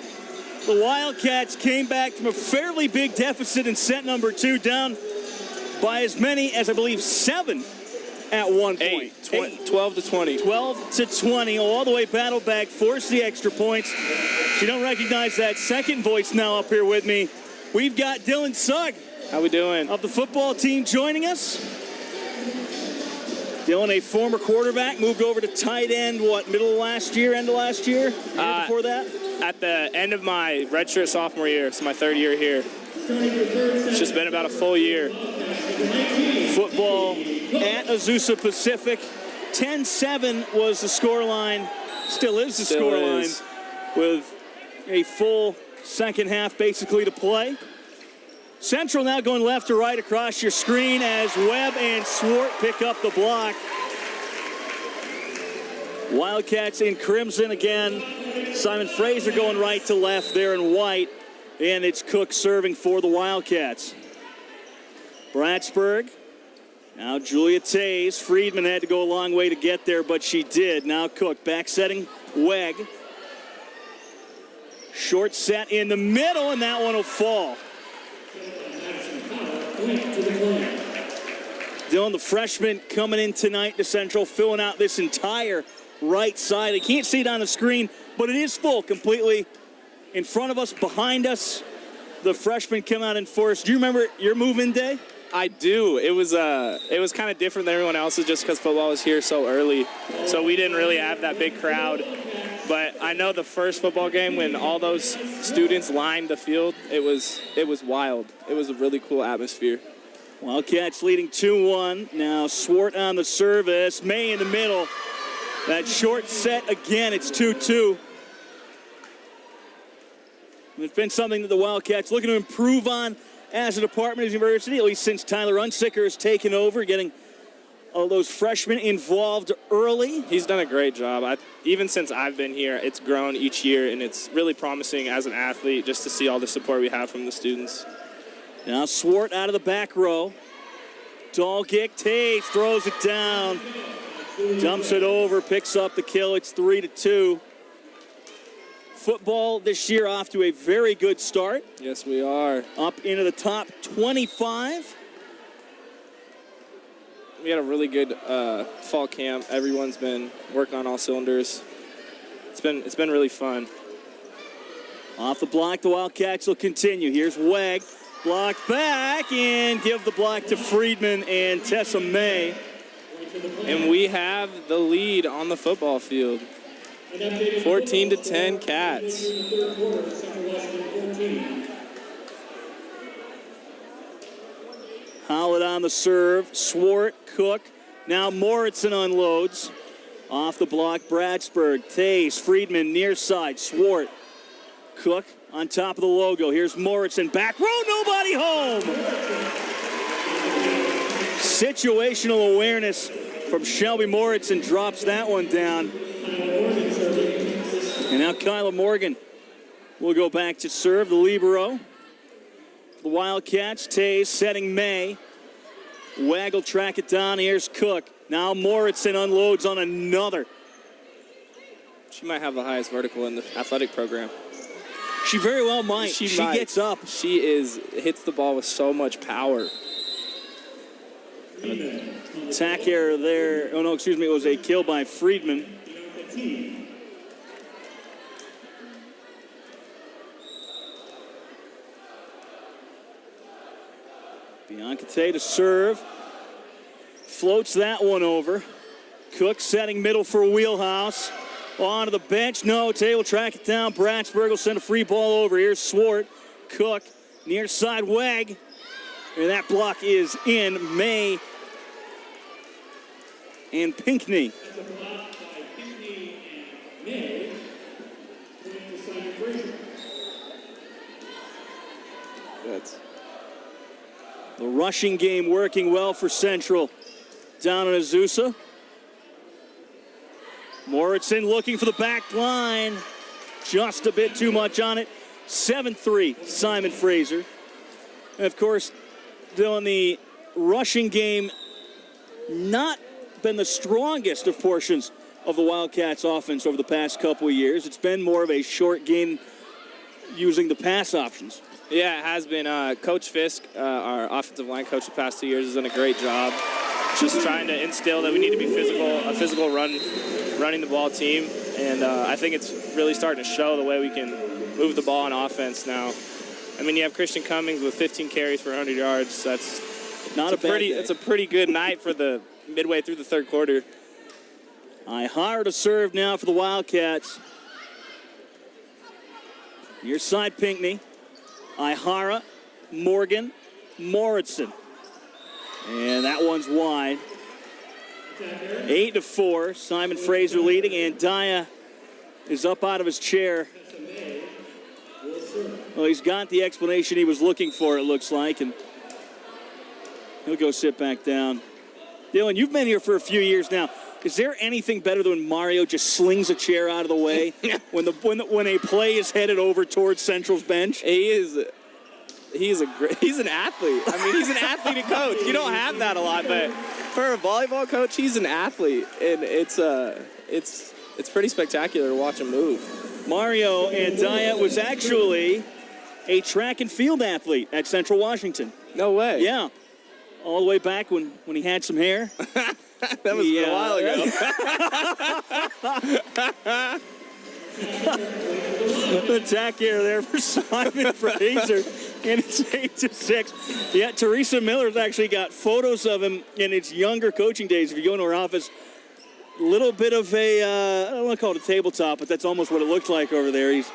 The Wildcats came back from a fairly big deficit in set number 2, down by as many as, I believe, 7 at one point. 12 to 20. 12 to 20, all the way battle back, force the extra points. If you don't recognize that second voice now up here with me, we've got Dylan Sugg. How we doing? Of the football team joining us. Dylan, a former quarterback, moved over to tight end, middle of last year, end of last year? Before that? At the end of my redshirt sophomore year, so my 3rd year here. It's just been about a full year. Football at Azusa Pacific. 10-7 was the scoreline. Still is the scoreline with a full second half basically to play. Central now going left to right across your screen as Webb and Swart pick up the block. Wildcats in crimson again. Simon Fraser going right to left there in white. And it's Cook serving for the Wildcats. Bratsburg. Now Julia Tays. Friedman had to go a long way to get there, but she did. Now Cook back setting Weg. Short set in the middle, and that one will fall. Dylan, the freshman coming in tonight to Central, filling out this entire right side. I can't see it on the screen, but it is full completely in front of us, behind us. The freshman come out in force. Do you remember your move-in day? I do. It was kind of different than everyone else's just because football was here so early. So we didn't really have that big crowd. But I know the first football game when all those students lined the field, it was wild. It was a really cool atmosphere. Wildcats leading 2-1. Now Swart on the service. May in the middle. That short set again. It's 2-2. It's been something that the Wildcats looking to improve on as a department of university, at least since Tyler Unsicker has taken over, getting all those freshmen involved early. He's done a great job. Even since I've been here, it's grown each year, and it's really promising as an athlete just to see all the support we have from the students. Now Swart out of the back row. Dahlkick, Tays throws it down. Dumps it over, picks up the kill. It's 3-2. Football this year off to a very good start. Yes, we are. Up into the top 25. We had a really good fall camp. Everyone's been working on all cylinders. It's been really fun. Off the block, the Wildcats will continue. Here's Weg. Blocked back and give the block to Friedman and Tessa May. And we have the lead on the football field. 14-10 Cats. Howlett on the serve. Swart, Cook. Now Moritzen unloads. Off the block, Bratsburg. Tays, Friedman, near side. Swart, Cook on top of the logo. Here's Moritzen. Back row, nobody home. Situational awareness from Shelby Moritzen drops that one down. And now Kyla Morgan will go back to serve the libero. The Wildcats, Tays setting May. Waggle track it down. Here's Cook. Now Moritzen unloads on another. She might have the highest vertical in the athletic program. She very well might. She gets up. She hits the ball with so much power. Attack error there. Oh, no, excuse me. It was a kill by Friedman. Biancate to serve. Floats that one over. Cook setting middle for Wheelhouse. Onto the bench. No, Tay will track it down. Bratsburg will send a free ball over. Here's Swart. Cook. Near side Weg. And that block is in. May and Pinkney. The rushing game working well for Central down in Azusa. Moritzen looking for the back line. Just a bit too much on it. 7-3, Simon Fraser. And of course, Dylan, the rushing game not been the strongest of portions of the Wildcats offense over the past couple of years. It's been more of a short game using the pass options. Yeah, it has been. Coach Fisk, our offensive line coach the past 2 years, has done a great job just trying to instill that we need to be a physical running the ball team. And I think it's really starting to show the way we can move the ball on offense now. I mean, you have Christian Cummings with 15 carries for 100 yards. That's not a bad day. It's a pretty good night for the midway through the third quarter. Ihara to serve now for the Wildcats. Near side Pinckney. Ihara, Morgan, Moritzen. And that one's wide. 8-4. Simon Fraser leading, and Daya is up out of his chair. Well, he's got the explanation he was looking for, it looks like, and he'll go sit back down. Dylan, you've been here for a few years now. Is there anything better than when Mario just slings a chair out of the way when a play is headed over towards Central's bench? He's an athlete. I mean, he's an athlete and coach. You don't have that a lot, but for a volleyball coach, he's an athlete, and it's pretty spectacular to watch him move. Mario Andaya was actually a track and field athlete at Central Washington. No way. Yeah. All the way back when he had some hair. That was a while ago. The attack here there for Simon Fraser, and it's 8-6. Yeah, Teresa Miller's actually got photos of him in his younger coaching days. If you go into her office, a little bit of a, I don't want to call it a tabletop, but that's almost what it looked like over there. He's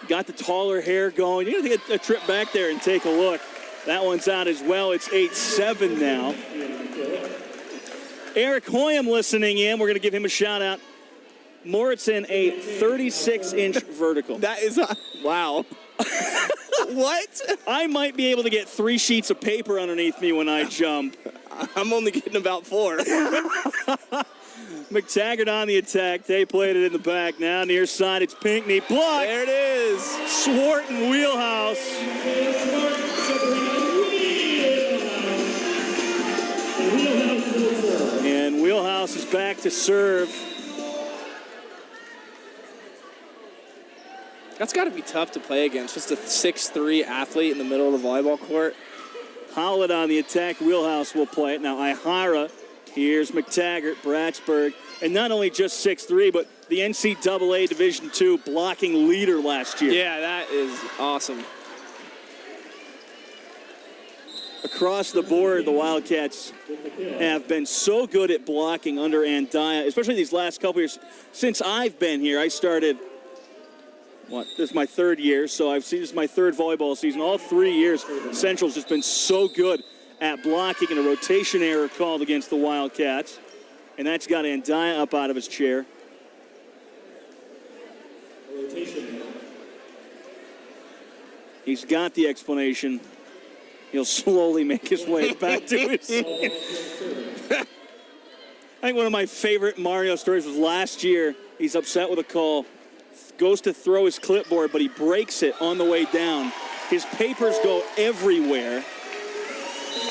got the taller hair going. You got to get a trip back there and take a look. That one's out as well. It's 8-7 now. Eric Hoyam listening in. We're going to give him a shout-out. Moritzen, a 36-inch vertical. That is, wow. What? I might be able to get 3 sheets of paper underneath me when I jump. I'm only getting about 4. McTaggart on the attack. They played it in the back. Now near side, it's Pinckney. Block. There it is. Swart and Wheelhouse. And Wheelhouse is back to serve. That's got to be tough to play against. Just a 6'3" athlete in the middle of the volleyball court. Howlett on the attack. Wheelhouse will play it. Now Ihara. Here's McTaggart, Bratsburg. And not only just 6'3", but the NCAA Division II blocking leader last year. Yeah, that is awesome. Across the board, the Wildcats have been so good at blocking under Andaya, especially these last couple years. Since I've been here, I started, this is my 3rd year, so this is my 3rd volleyball season. All 3 years, Central's just been so good at blocking, and a rotation error called against the Wildcats. And that's got Andaya up out of his chair. He's got the explanation. He'll slowly make his way back to his seat. I think one of my favorite Mario stories was last year. He's upset with a call, goes to throw his clipboard, but he breaks it on the way down. His papers go everywhere,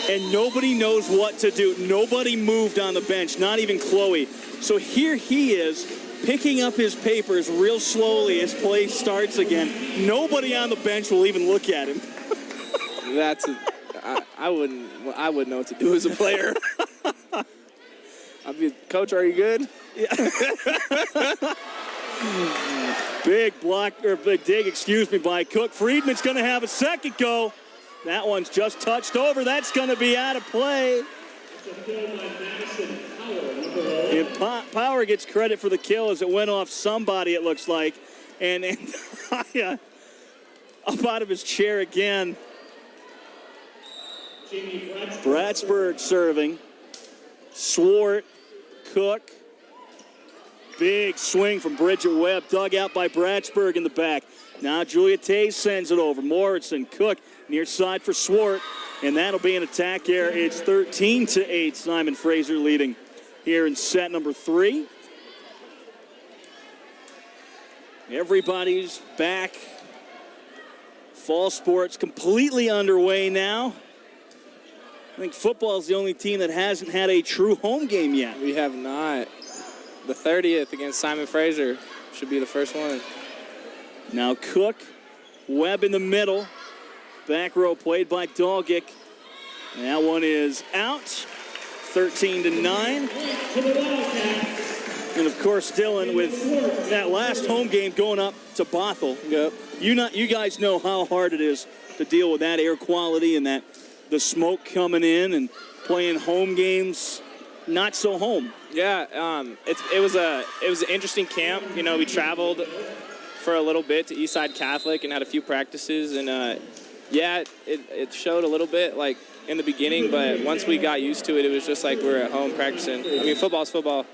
and nobody knows what to do. Nobody moved on the bench, not even Chloe. So here he is, picking up his papers real slowly as play starts again. Nobody on the bench will even look at him. I wouldn't know what to do as a player. I'd be, Coach, are you good? Yeah. Big dig, by Cook. Friedman's going to have a second go. That one's just touched over. That's going to be out of play. And Power gets credit for the kill as it went off somebody, it looks like. And up out of his chair again. Bratsburg serving. Swart, Cook. Big swing from Bridget Webb, dug out by Bratsburg in the back. Now Julia Tays sends it over. Moritzen, Cook, near side for Swart, and that'll be an attack error. It's 13-8. Simon Fraser leading here in set number 3. Everybody's back. Fall sports completely underway now. I think football is the only team that hasn't had a true home game yet. We have not. the 30th against Simon Fraser should be the first one. Now Cook, Webb in the middle. Back row played by Dolgic. And that one is out. 13-9. And of course, Dylan, with that last home game going up to Bothell. Yep. You guys know how hard it is to deal with that air quality and that the smoke coming in and playing home games, not so home. Yeah, it was an interesting camp. You know, we traveled for a little bit to Eastside Catholic and had a few practices, and yeah, it showed a little bit like in the beginning, but once we got used to it, it was just like we were at home practicing. I mean, football's football.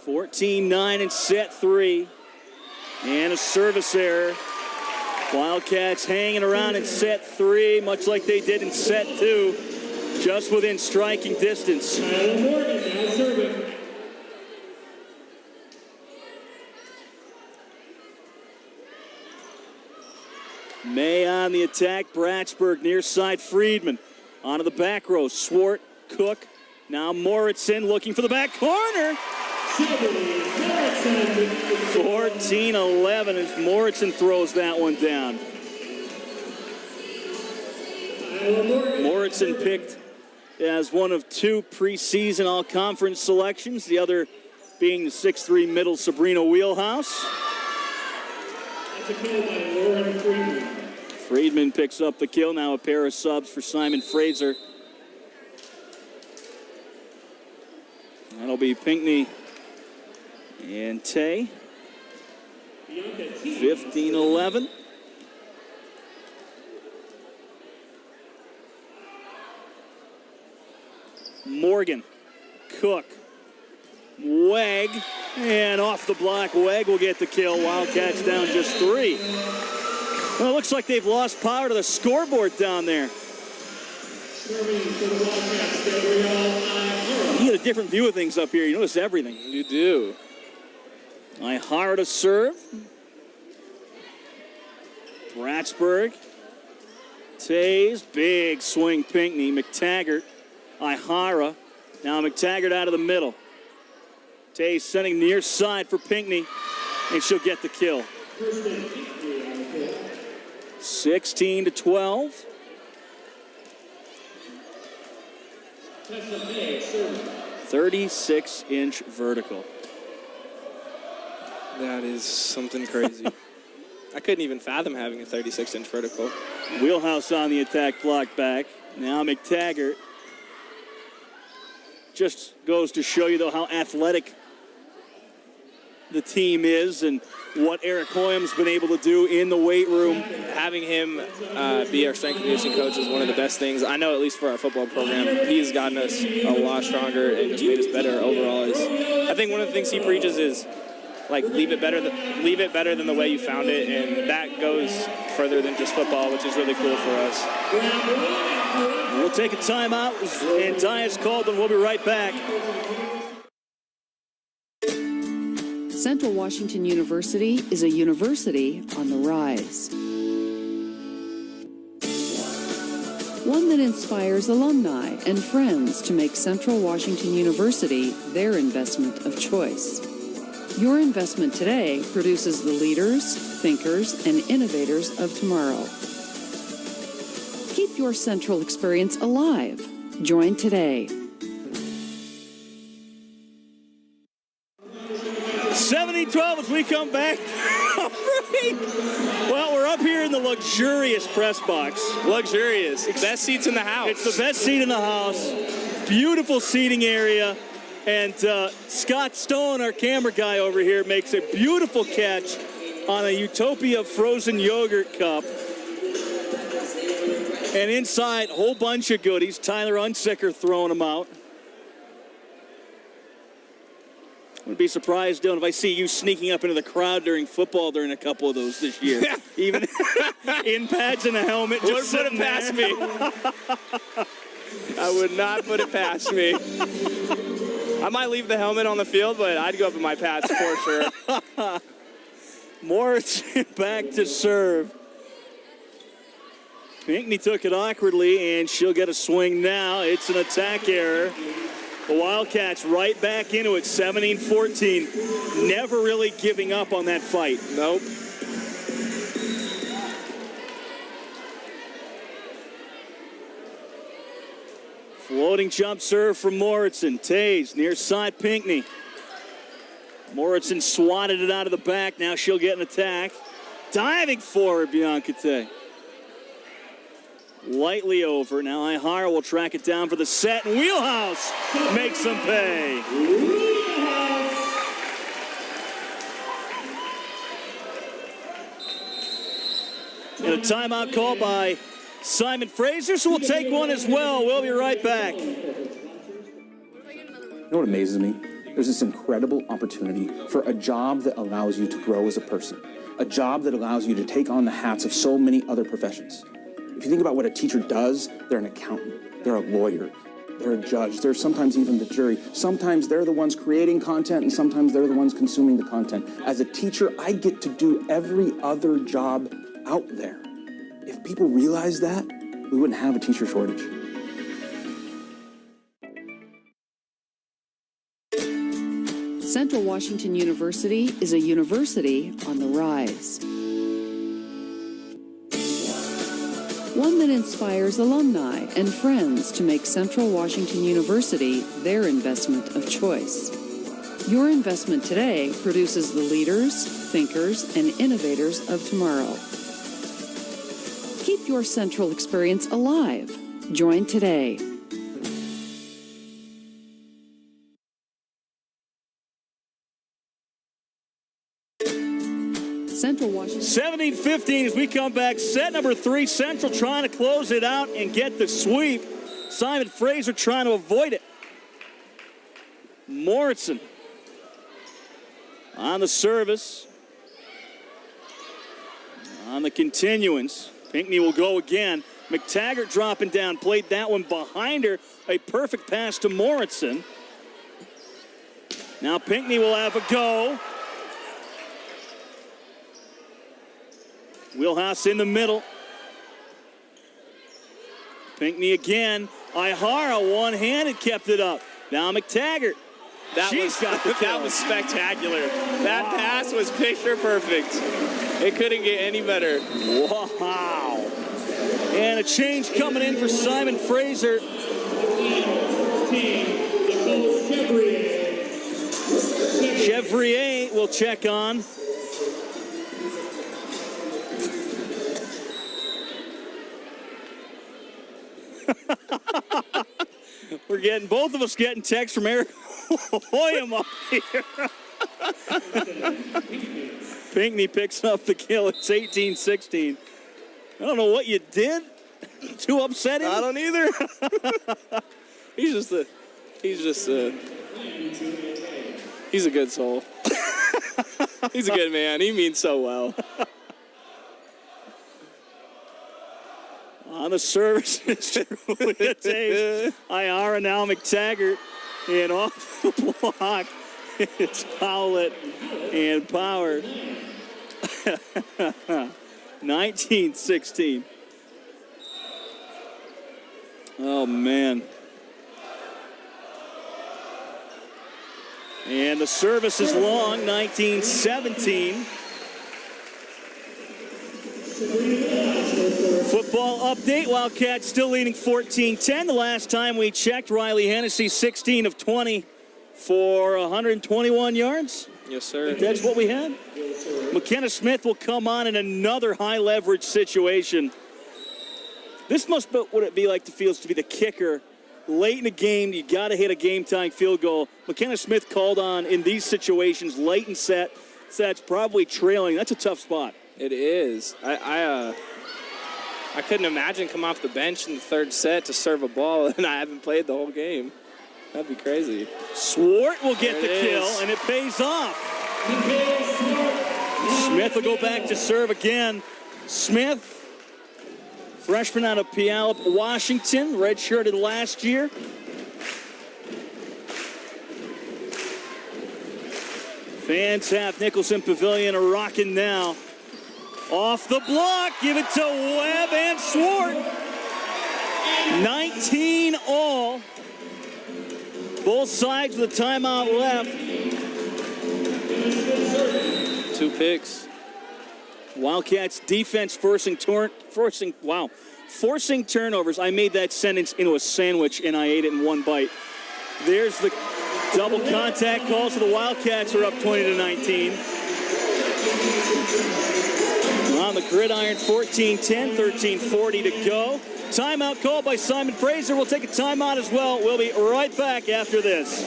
14-9 in set 3. And a service error. Wildcats hanging around in set 3, much like they did in set 2, just within striking distance. Tyler Morgan now serving. May on the attack. Bratsburg near side. Friedman onto the back row. Swart, Cook. Now Moritzen looking for the back corner. 14-11 as Moritzen throws that one down. Moritzen picked as one of 2 preseason all-conference selections, the other being the 6'3 middle Sabrina Wheelhouse. That's a kill by Lauren Friedman. Friedman picks up the kill. Now a pair of subs for Simon Fraser. That'll be Pinckney and Tay. 15-11. Morgan, Cook, Weg, and off the block. Weg will get the kill. Wildcats down just 3. Well, it looks like they've lost power to the scoreboard down there. Serving for the Wildcats, Gabrielle Ihara. You get a different view of things up here. You notice everything. You do. Ihara to serve. Bratsburg. Tays, big swing Pinckney. McTaggart, Ihara. Now McTaggart out of the middle. Tays sending near side for Pinckney, and she'll get the kill. 16-12. Tessa May serving. 36-inch vertical. That is something crazy. I couldn't even fathom having a 36-inch vertical. Wheelhouse on the attack, block back. Now McTaggart. Just goes to show you, though, how athletic the team is and what Eric Hoyam's been able to do in the weight room. Having him be our strength and conditioning coach is one of the best things. I know, at least for our football program, he's gotten us a lot stronger and just made us better overall. I think one of the things he preaches is, like, leave it better than the way you found it, and that goes further than just football, which is really cool for us. We'll take a timeout, and Dias called, and we'll be right back. Central Washington University is a university on the rise. One that inspires alumni and friends to make Central Washington University their investment of choice. Your investment today produces the leaders, thinkers, and innovators of tomorrow. Keep your Central experience alive. Join today. 70-12 as we come back. Well, we're up here in the luxurious press box. Luxurious. Best seats in the house. It's the best seat in the house. Beautiful seating area. And Scott Stone, our camera guy over here, makes a beautiful catch on a Utopia frozen yogurt cup. And inside, a whole bunch of goodies. Tyler Unsicker throwing them out. Wouldn't be surprised, Dylan, if I see you sneaking up into the crowd during football during a couple of those this year. Even in pads and a helmet. Just Wouldn't put it past me. I would not put it past me. I might leave the helmet on the field, but I'd go up in my pads for sure. Moritz back to serve. Pinckney took it awkwardly, and she'll get a swing now. It's an attack error. The Wildcats right back into it, 17-14. Never really giving up on that fight. Nope. Floating jump serve from Moritzen. Tays near side Pinckney. Moritzen swatted it out of the back. Now she'll get an attack. Diving forward, Bianca Tay. Lightly over. Now Ihara will track it down for the set. And Wheelhouse makes them pay. And a timeout call by Simon Fraser, so we'll take one as well. We'll be right back. You know what amazes me? There's this incredible opportunity for a job that allows you to grow as a person, a job that allows you to take on the hats of so many other professions. If you think about what a teacher does, they're an accountant, they're a lawyer, they're a judge, they're sometimes even the jury. Sometimes they're the ones creating content, and sometimes they're the ones consuming the content. As a teacher, I get to do every other job out there. If people realize that, we wouldn't have a teacher shortage. Central Washington University is a university on the rise. One that inspires alumni and friends to make Central Washington University their investment of choice. Your investment today produces the leaders, thinkers, and innovators of tomorrow. Keep your Central experience alive. Join today. Central Washington. 17-15 as we come back. Set number 3, Central trying to close it out and get the sweep. Simon Fraser trying to avoid it. Moritzen on the service. On the continuance. Pinckney will go again. McTaggart dropping down. Played that one behind her. A perfect pass to Moritzen. Now Pinckney will have a go. Wheelhouse in the middle. Pinckney again. Ihara one-handed kept it up. Now McTaggart. She's got the kill. That was spectacular. That pass was picture perfect. It couldn't get any better. Wow. And a change coming in for Simon Fraser. Chevrier will check on. We're getting, both of us getting texts from Eric Hoyam up here. Pinckney picks up the kill. It's 18-16. I don't know what you did to upset him. I don't either. He's a good soul. He's a good man. He means so well. On the service, it's Julia Taves. Ihara now McTaggart. And off the block, it's Howlett and Power. 19-16. Oh, man. And the service is long, 19-17. Football update, Wildcats still leading 14-10. The last time we checked, Riley Hennessy 16 of 20 for 121 yards. Yes, sir. That's what we had. McKenna Smith will come on in another high leverage situation. This must be what it be like to feel to be the kicker late in the game. You got to hit a game-tying field goal. McKenna Smith called on in these situations late in sets, probably trailing. That's a tough spot. It is. I couldn't imagine coming off the bench in the third set to serve a ball and I haven't played the whole game. That'd be crazy. Swart will get the kill, and it pays off. Smith will go back to serve again. Smith, freshman out of Puyallup, Washington, redshirted last year. Fans have Nicholson Pavilion are rocking now. Off the block, give it to Webb and Swart. 19 all. Both sides with a timeout left. 2 picks. Wildcats defense forcing turnovers. I made that sentence into a sandwich and I ate it in one bite. There's the double contact call, so the Wildcats are up 20-19. On the gridiron, 14-10, 13:40 to go. Timeout called by Simon Fraser. We'll take a timeout as well. We'll be right back after this.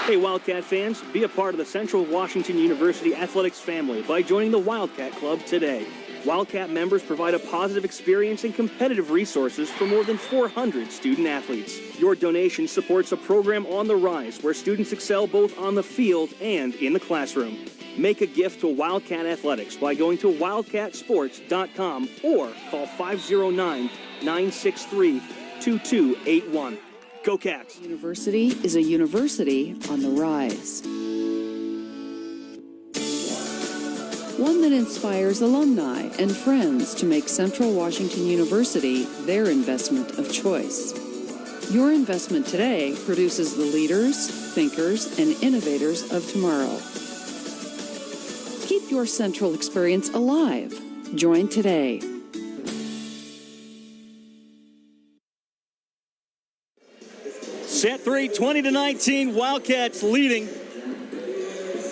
Hey, Wildcat fans, be a part of the Central Washington University athletics family by joining the Wildcat Club today. Wildcat members provide a positive experience and competitive resources for more than 400 student athletes. Your donation supports a program on the rise where students excel both on the field and in the classroom. Make a gift to Wildcat Athletics by going to wildcatsports.com or call 509-963-2281. Go Cats! University is a university on the rise. One that inspires alumni and friends to make Central Washington University their investment of choice. Your investment today produces the leaders, thinkers, and innovators of tomorrow. Keep your Central experience alive. Join today. Set 3, 20-19, Wildcats leading.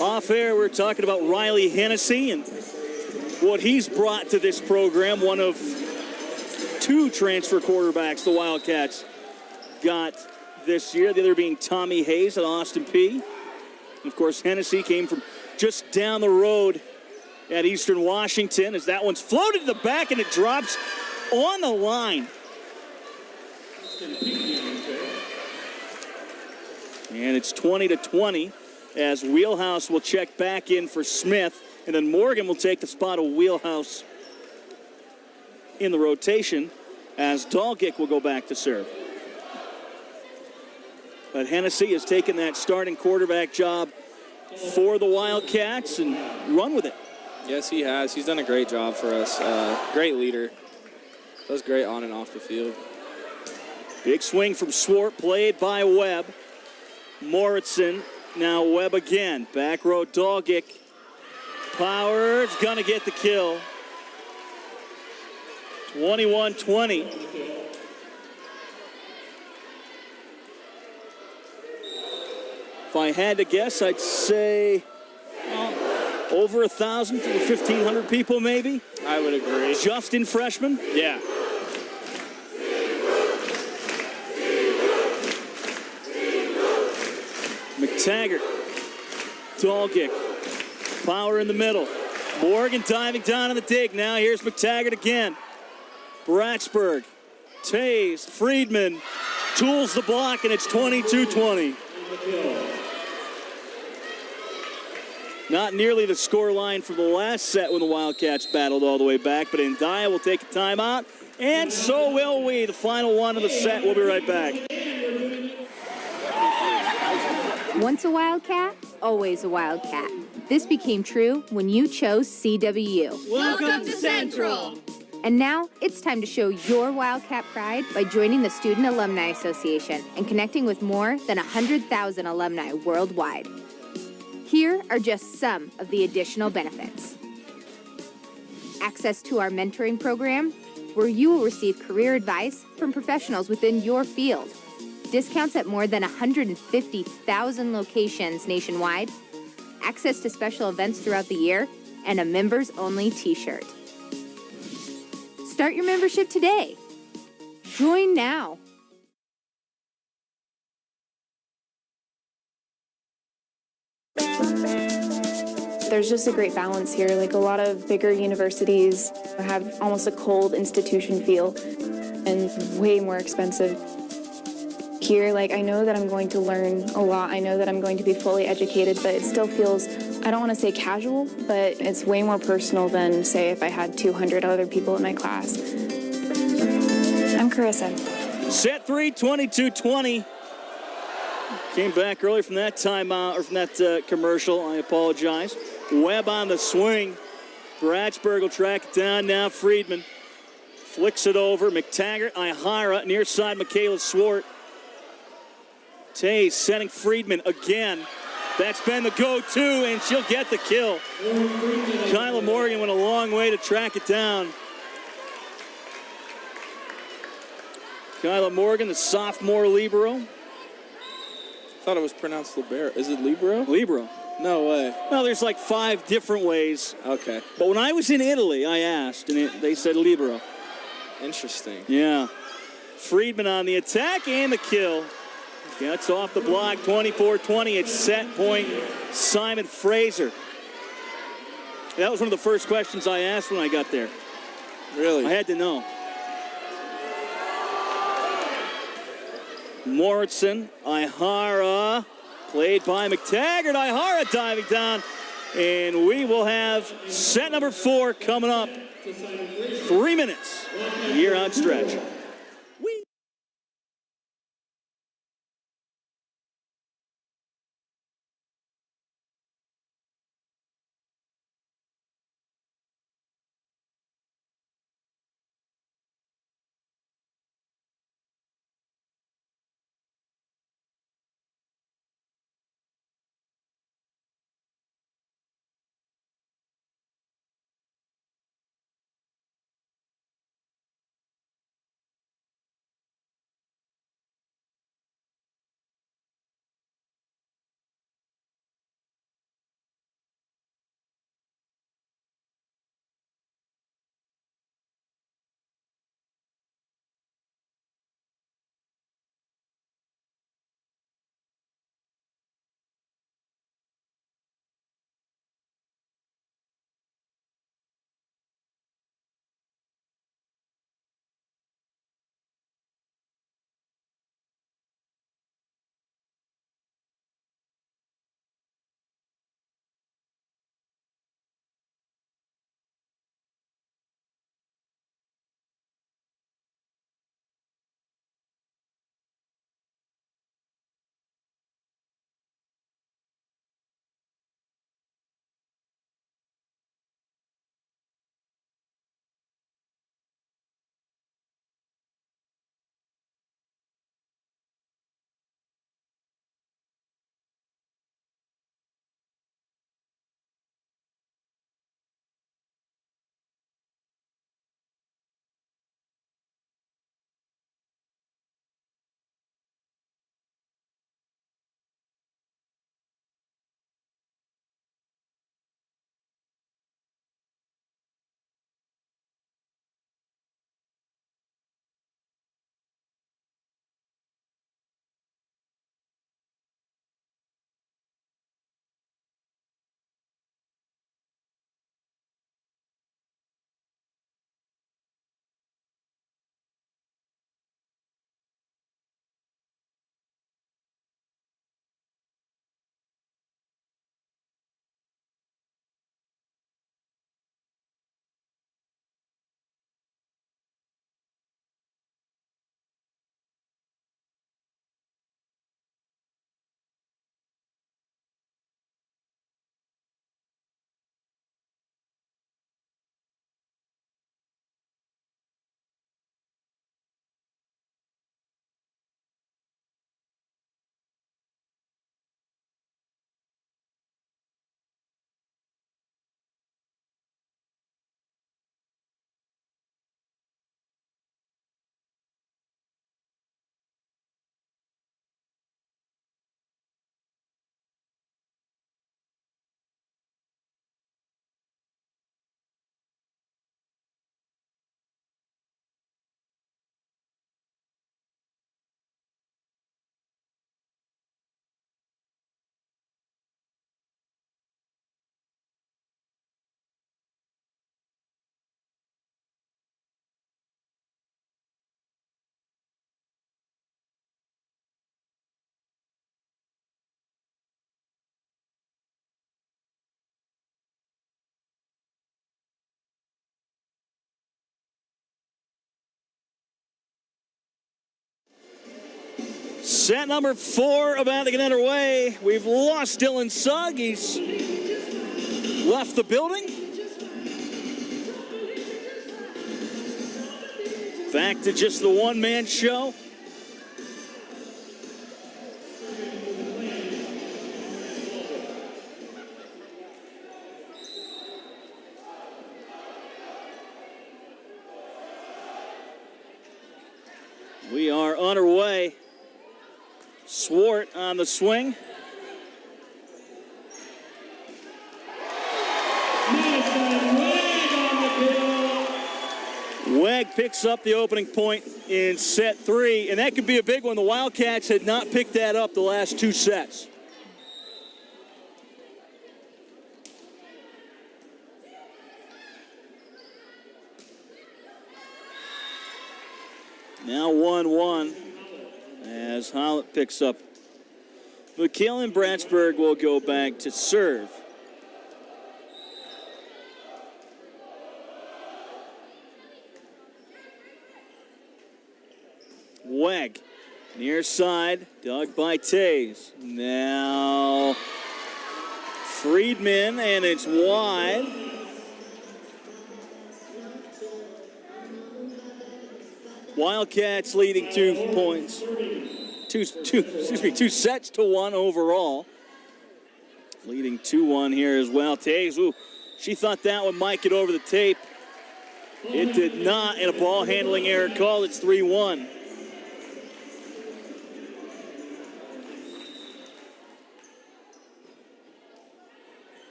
Off air, we're talking about Riley Hennessy and what he's brought to this program. One of 2 transfer quarterbacks the Wildcats got this year, the other being Tommy Hayes at Austin P. And of course, Hennessy came from just down the road at Eastern Washington as that one's floated to the back and it drops on the line. And it's 20-20 as Wheelhouse will check back in for Smith. And then Morgan will take the spot of Wheelhouse in the rotation as Dalgic will go back to serve. But Hennessy has taken that starting quarterback job for the Wildcats and run with it. Yes, he has. He's done a great job for us. Great leader. Does great on and off the field. Big swing from Swart, played by Webb. Moritzen, now Webb again. Back row Dalgic. Powers gonna get the kill. 21-20. If I had to guess, I'd say over 1,000, 1,500 people maybe. I would agree. Just in freshmen? Yeah. McTaggart, Dalgic, Power in the middle. Morgan diving down on the dig. Now here's McTaggart again. Bratsburg, Tays, Friedman, tools the block, and it's 22-20. Not nearly the score line from the last set when the Wildcats battled all the way back, but Ndaya will take a timeout, and so will we. The final one of the set. We'll be right back. Once a Wildcat, always a Wildcat. This became true when you chose CWU. Welcome to Central! And now it's time to show your Wildcat pride by joining the Student Alumni Association and connecting with more than 100,000 alumni worldwide. Here are just some of the additional benefits. Access to our mentoring program, where you will receive career advice from professionals within your field. Discounts at more than 150,000 locations nationwide. Access to special events throughout the year, and a members-only t-shirt. Start your membership today. Join now. There's just a great balance here. Like a lot of bigger universities have almost a cold institution feel and way more expensive. Here, like I know that I'm going to learn a lot. I know that I'm going to be fully educated, but it still feels, I don't want to say casual, but it's way more personal than, say, if I had 200 other people in my class. I'm Carissa. Set 3, 22-20. Came back early from that timeout, or from that commercial. I apologize. Webb on the swing. Bratsburg will track it down now. Friedman flicks it over. McTaggart, Ihara, near side, Michaela Swart. Tay setting Friedman again. That's been the go-to, and she'll get the kill. Kyla Morgan went a long way to track it down. Kyla Morgan, the sophomore libero. I thought it was pronounced libero. Is it libero? Libero. No way. Well, there's like 5 different ways. Okay. But when I was in Italy, I asked, and they said libero. Interesting. Yeah. Friedman on the attack and the kill. Gets off the block, 24-20. It's set point, Simon Fraser. That was one of the first questions I asked when I got there. Really? I had to know. Moritzen, Ihara, played by McTaggart. Ihara diving down, and we will have set number 4 coming up. 3 minutes here on stretch. Set number 4 about to get underway. We've lost Dylan Sugg. He's left the building. Back to just the one-man show. We are underway. Swart on the swing. Weg picks up the opening point in set 3, and that could be a big one. The Wildcats had not picked that up the last 2 sets. Now 1-1 as Howlett picks up. McKellen Bratsburg will go back to serve. Weg, near side, dug by Tays. Now Friedman, and it's wide. Wildcats leading 2 points. Two sets to 1 overall. Leading 2-1 here as well. Tays, ooh, she thought that one might get over the tape. It did not, and a ball handling error called. It's 3-1.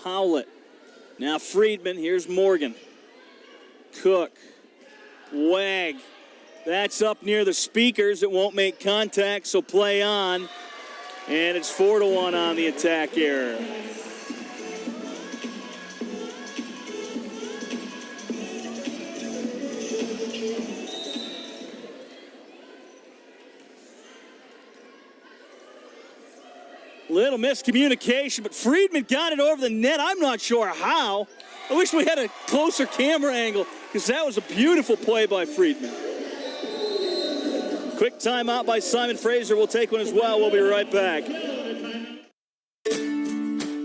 Howlett. Now Friedman. Here's Morgan. Cook. Wag. That's up near the speakers. It won't make contact, so play on. And it's 4-1 on the attack error. Little miscommunication, but Friedman got it over the net. I'm not sure how. I wish we had a closer camera angle because that was a beautiful play by Friedman. Quick timeout by Simon Fraser. We'll take one as well. We'll be right back.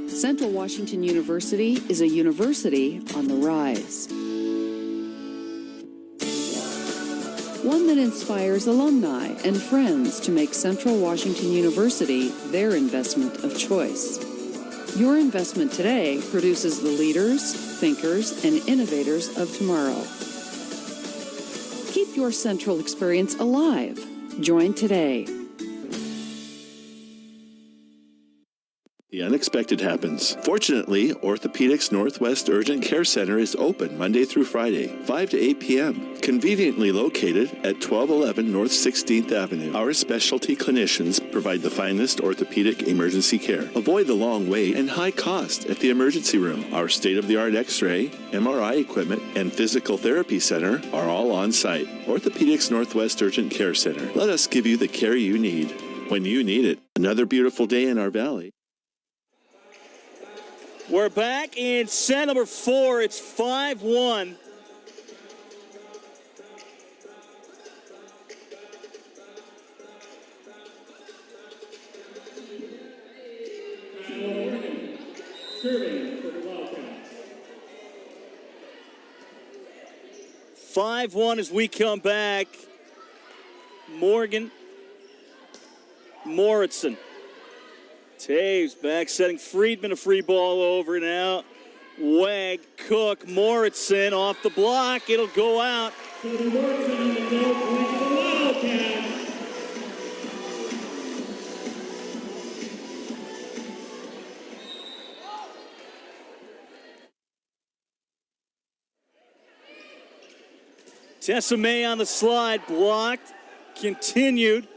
Central Washington University is a university on the rise. One that inspires alumni and friends to make Central Washington University their investment of choice. Your investment today produces the leaders, thinkers, and innovators of tomorrow. Keep your Central experience alive. Join today. The unexpected happens. Fortunately, Orthopedics Northwest Urgent Care Center is open Monday through Friday, 5 to 8 p.m., conveniently located at 1211 North 16th Avenue. Our specialty clinicians provide the finest orthopedic emergency care. Avoid the long wait and high cost at the emergency room. Our state-of-the-art X-ray, MRI equipment, and physical therapy center are all on site. Orthopedics Northwest Urgent Care Center. Let us give you the care you need when you need it. Another beautiful day in our valley. We're back in set number 4. It's 5-1. Serving for the Wildcats. 5-1 as we come back. Morgan. Moritzen. Taves back, setting Friedman a free ball over now. Wag, Cook, Moritzen off the block. It'll go out. So the Moritzen on the goal point for the Wildcats. Tessa May on the slide, blocked, continued.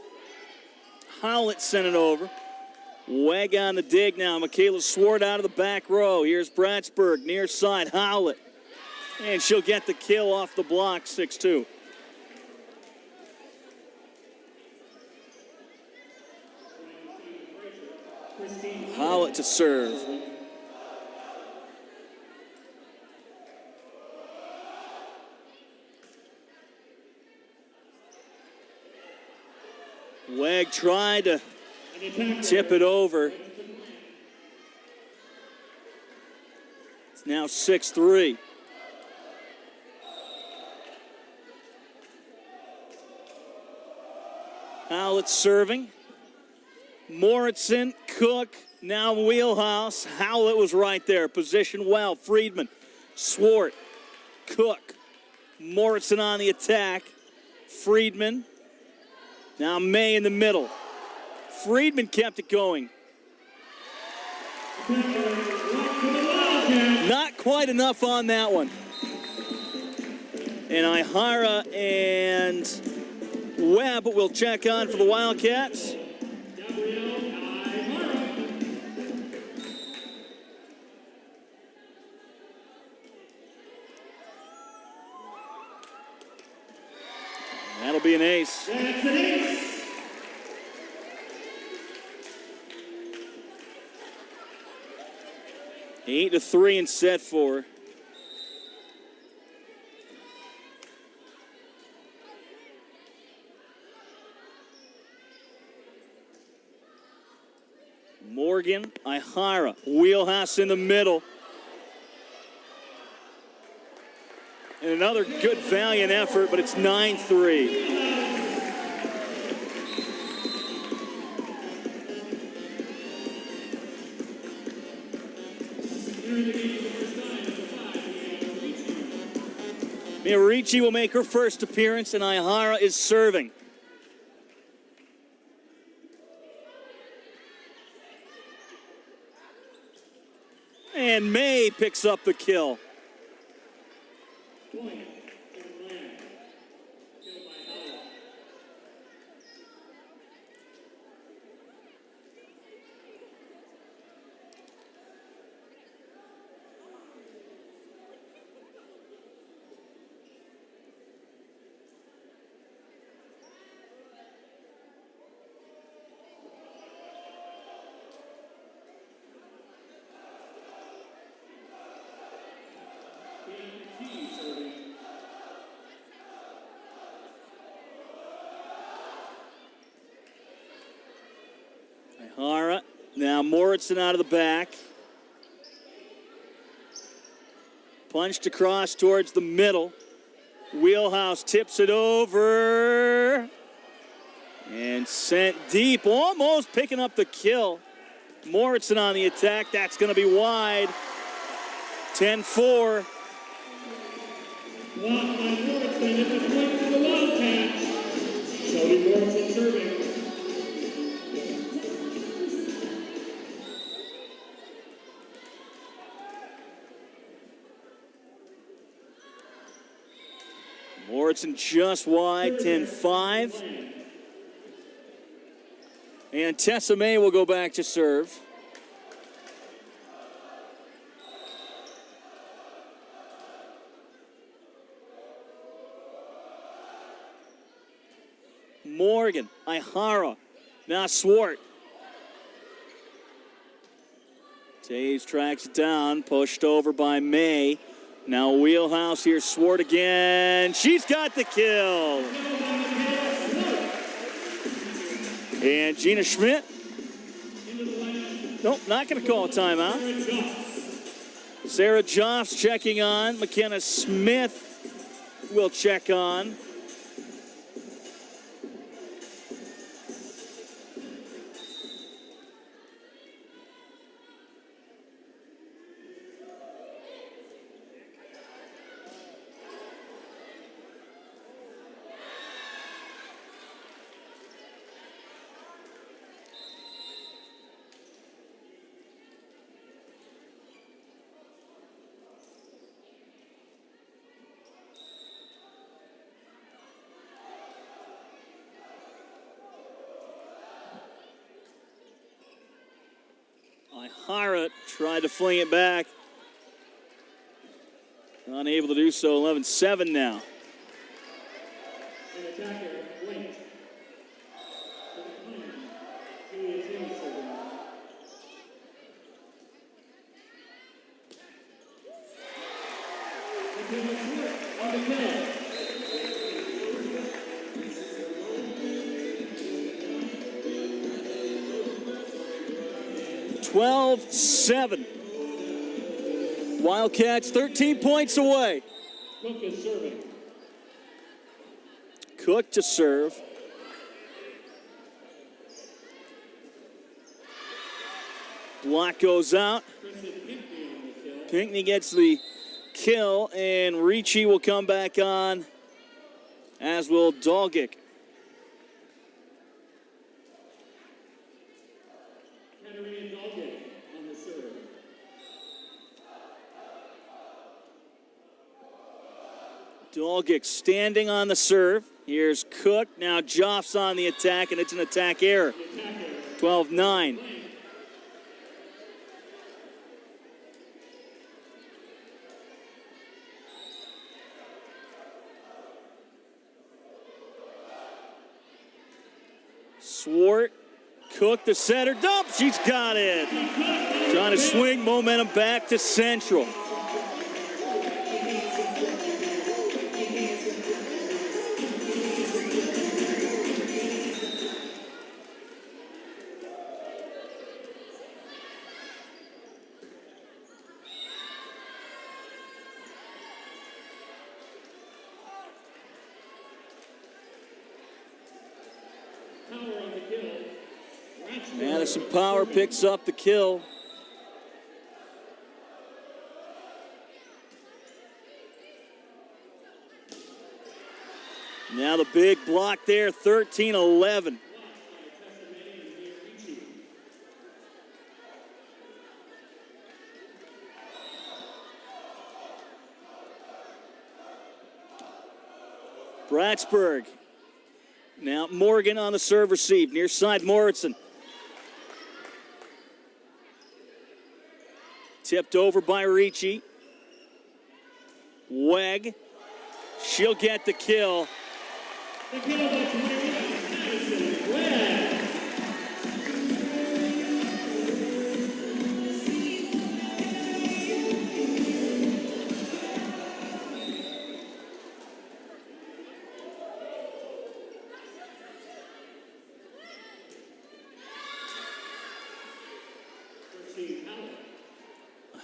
Howlett sent it over. Weg on the dig now. Michaela Swart out of the back row. Here's Bratsburg, near side, Howlett. And she'll get the kill off the block, 6-2. Howlett to serve. Weg tried to tip it over. It's now 6-3. Howlett serving. Moritzen, Cook, now wheelhouse. Howlett was right there. Positioned well. Friedman, Swart, Cook. Morrison on the attack. Friedman. Now May in the middle. Friedman kept it going. Not quite enough on that one. And Ihara and Webb will check on for the Wildcats. That'll be an ace. That's an ace. 8-3 in set 4. Morgan, Ihara, wheelhouse in the middle. And another good valiant effort, but it's 9-3. Mirici will make her first appearance, and Ihara is serving. And May picks up the kill. Ihara, now Morrison out of the back. Punched across towards the middle. Wheelhouse tips it over. And sent deep, almost picking up the kill. Morrison on the attack, that's going to be wide. 10-4. Blocked by Morrison at the point for the Wildcats. Jody Morrison serving. Morrison just wide, 10-5. And Tessa May will go back to serve. Morgan, Ihara, now Swart. Taves tracks it down, pushed over by May. Now wheelhouse here, Swart again. She's got the kill. And Gina Schmidt. Nope, not going to call a timeout. Sarah Joff's checking on. McKenna Smith will check on. Ihara tried to fling it back. Unable to do so. 11-7 now. An attacker, Wait. Julia Taylor serving. On the kill. 12-7. Wildcats 13 points away. Cook is serving. Cook to serve. Block goes out. Pinckney gets the kill, and Ricci will come back on, as will Dalgic. Dalgic standing on the serve. Here's Cook. Now Joff's on the attack, and it's an attack error. 12-9. Swart. Cook, the center. Dump. She's got it. Trying to swing momentum back to Central. Madison Power picks up the kill. Now the big block there, 13-11. Bratsburg. Now Morgan on the serve receive. Near side Moritzen. Tipped over by Ricci. Weg. She'll get the kill. The kill by 21, Madison Weg.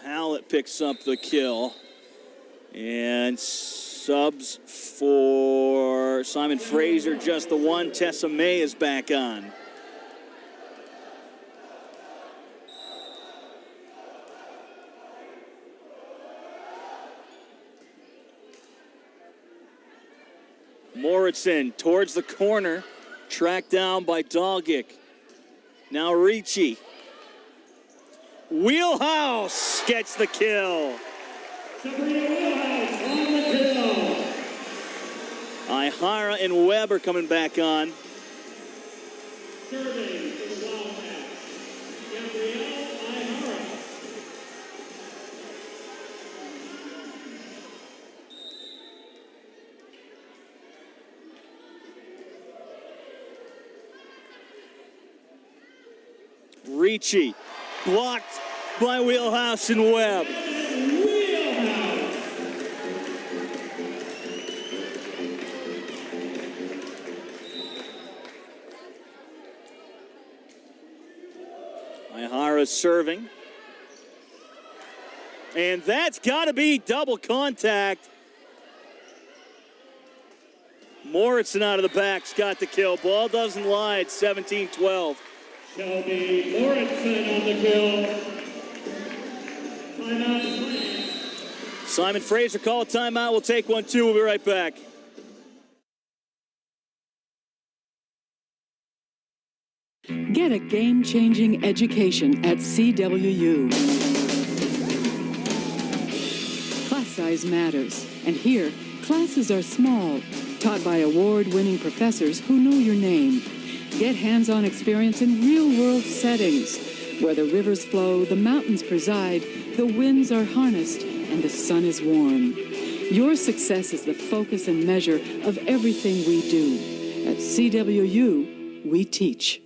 Hallett picks up the kill. And subs for Simon Fraser, just the one. Tessa May is back on. Moritzen towards the corner, tracked down by Dalgic. Now Ricci. Wheelhouse gets the kill. Sabrina Wheelhouse on the kill. Ihara and Webb are coming back on. Serving for the Wildcats, Gabrielle Ihara. Ricci blocked by Wheelhouse and Webb. Ihara serving. And that's got to be double contact. Moritzen out of the back's got the kill. Ball doesn't lie. It's 17-12. Shelby Moritzen on the kill. Timeout play. Simon Fraser call a timeout. We'll take one, too. We'll be right back. Get a game-changing education at CWU. Class size matters, and here, classes are small, taught by award-winning professors who know your name. Get hands-on experience in real-world settings, where the rivers flow, the mountains preside, the winds are harnessed, and the sun is warm. Your success is the focus and measure of everything we do. At CWU, we teach.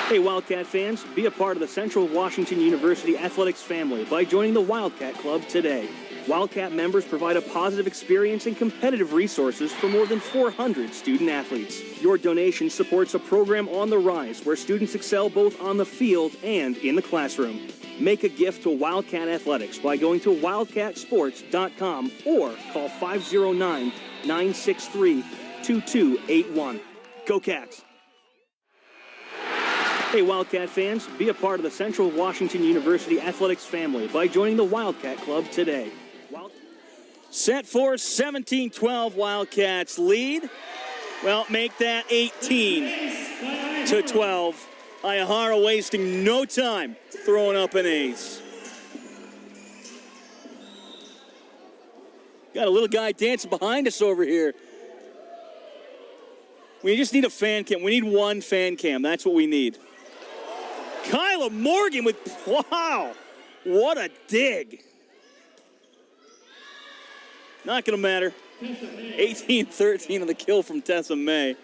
Hey, Wildcat fans, be a part of the Central Washington University athletics family by joining the Wildcat Club today. Wildcat members provide a positive experience and competitive resources for more than 400 student athletes. Your donation supports a program on the rise where students excel both on the field and in the classroom. Make a gift to Wildcat Athletics by going to wildcatsports.com or call 509-963-2281. Go Cats! Hey, Wildcat fans, be a part of the Central Washington University Athletics family by joining the Wildcat Club today. Set for 17-12, Wildcats lead. Well, make that 18-12. Ayahara wasting no time throwing up an ace. Got a little guy dancing behind us over here. We just need a fan cam. We need one fan cam. That's what we need. Kyla Morgan with, wow, what a dig. Not going to matter. 18-13 on the kill from Tessa May.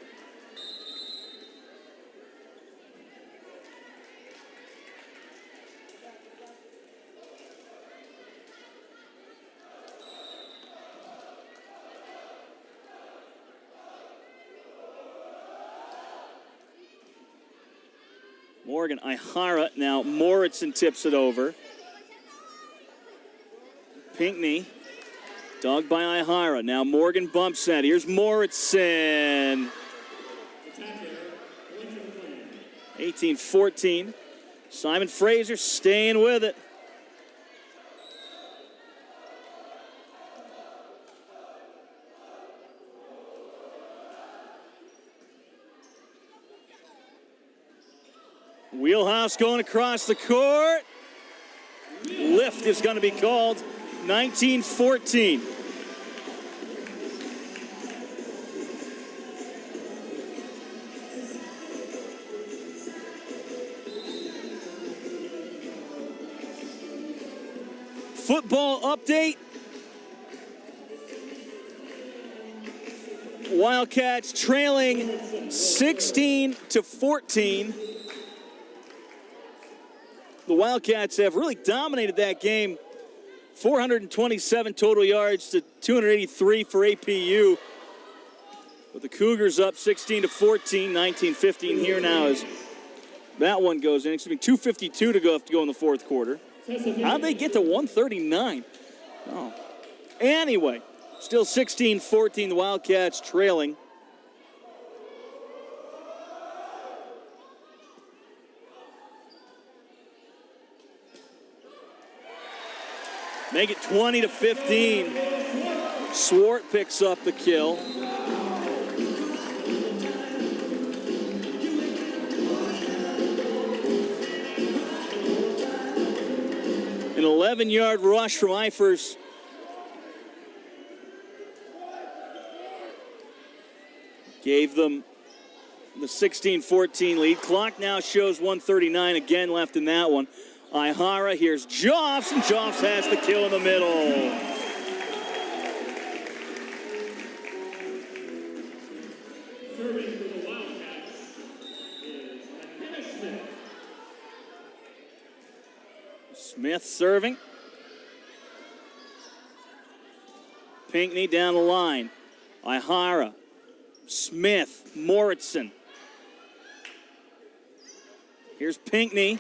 Morgan Ihara, now Moritzen tips it over. Pinckney, dogged by Ihara. Now Morgan bumps that. Here's Moritzen. 18-14. Simon Fraser staying with it. Wheelhouse going across the court. Lift is going to be called. 19-14. Football update. Wildcats trailing 16-14. The Wildcats have really dominated that game. 427 total yards to 283 for APU. But the Cougars up 16-14, 19-15 here now as that one goes in. It's going to be 2:52 to go in the fourth quarter. How'd they get to 139? Oh. Anyway, still 16-14, the Wildcats trailing. Make it 20-15. Swart picks up the kill. An 11-yard rush from Eifers. Gave them the 16-14 lead. Clock now shows 1:39 again left in that one. Ihara, here's Joffs, and Joffs has the kill in the middle. Serving for the Wildcats is Smith. Smith serving. Pinckney down the line. Ihara, Smith, Moritzen. Here's Pinckney.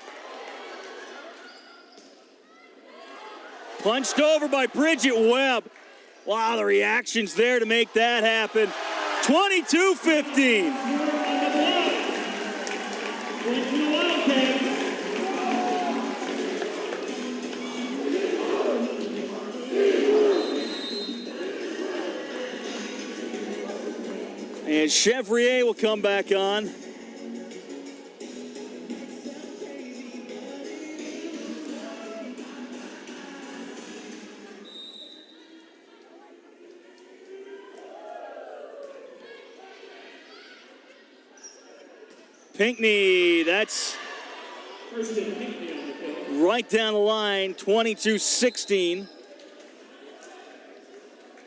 Punched over by Bridget Webb. Wow, the reactions there to make that happen. 22-15. And Chevrier will come back on. Pinckney, that's right down the line, 22-16.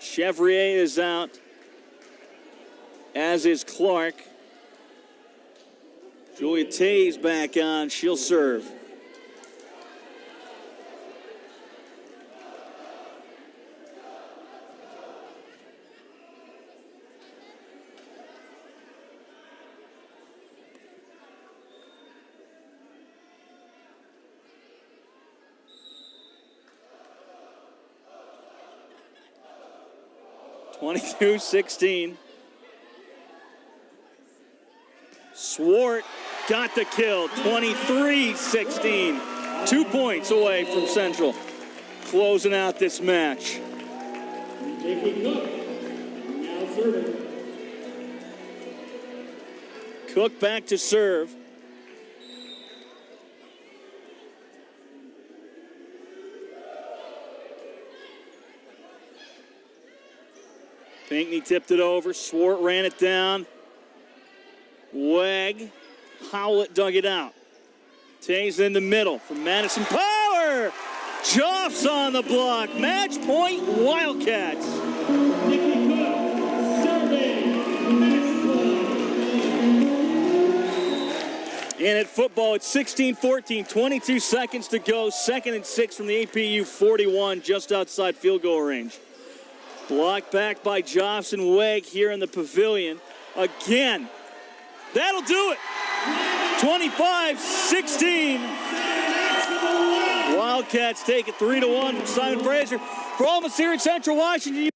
Chevrier is out, as is Clark. Julia Tay's back on, she'll serve. (22-16). Swart got the kill. 23-16. 2 points away from Central. Closing out this match. J.P. Cook, now serving. Cook back to serve. Pinckney tipped it over. Swart ran it down. Weg. Howlett dug it out. Tays in the middle from Madison Power. Joff's on the block. Match point, Wildcats. J.P. Cook, serving. Match point. And at football, it's 16-14, 22 seconds to go. 2nd and 6 from the APU 41, just outside field goal range. Blocked back by Joffs and Weg here in the pavilion. Again, that'll do it. 25-16. Wildcats take it 3-1 from Simon Fraser. For all of us here in Central Washington.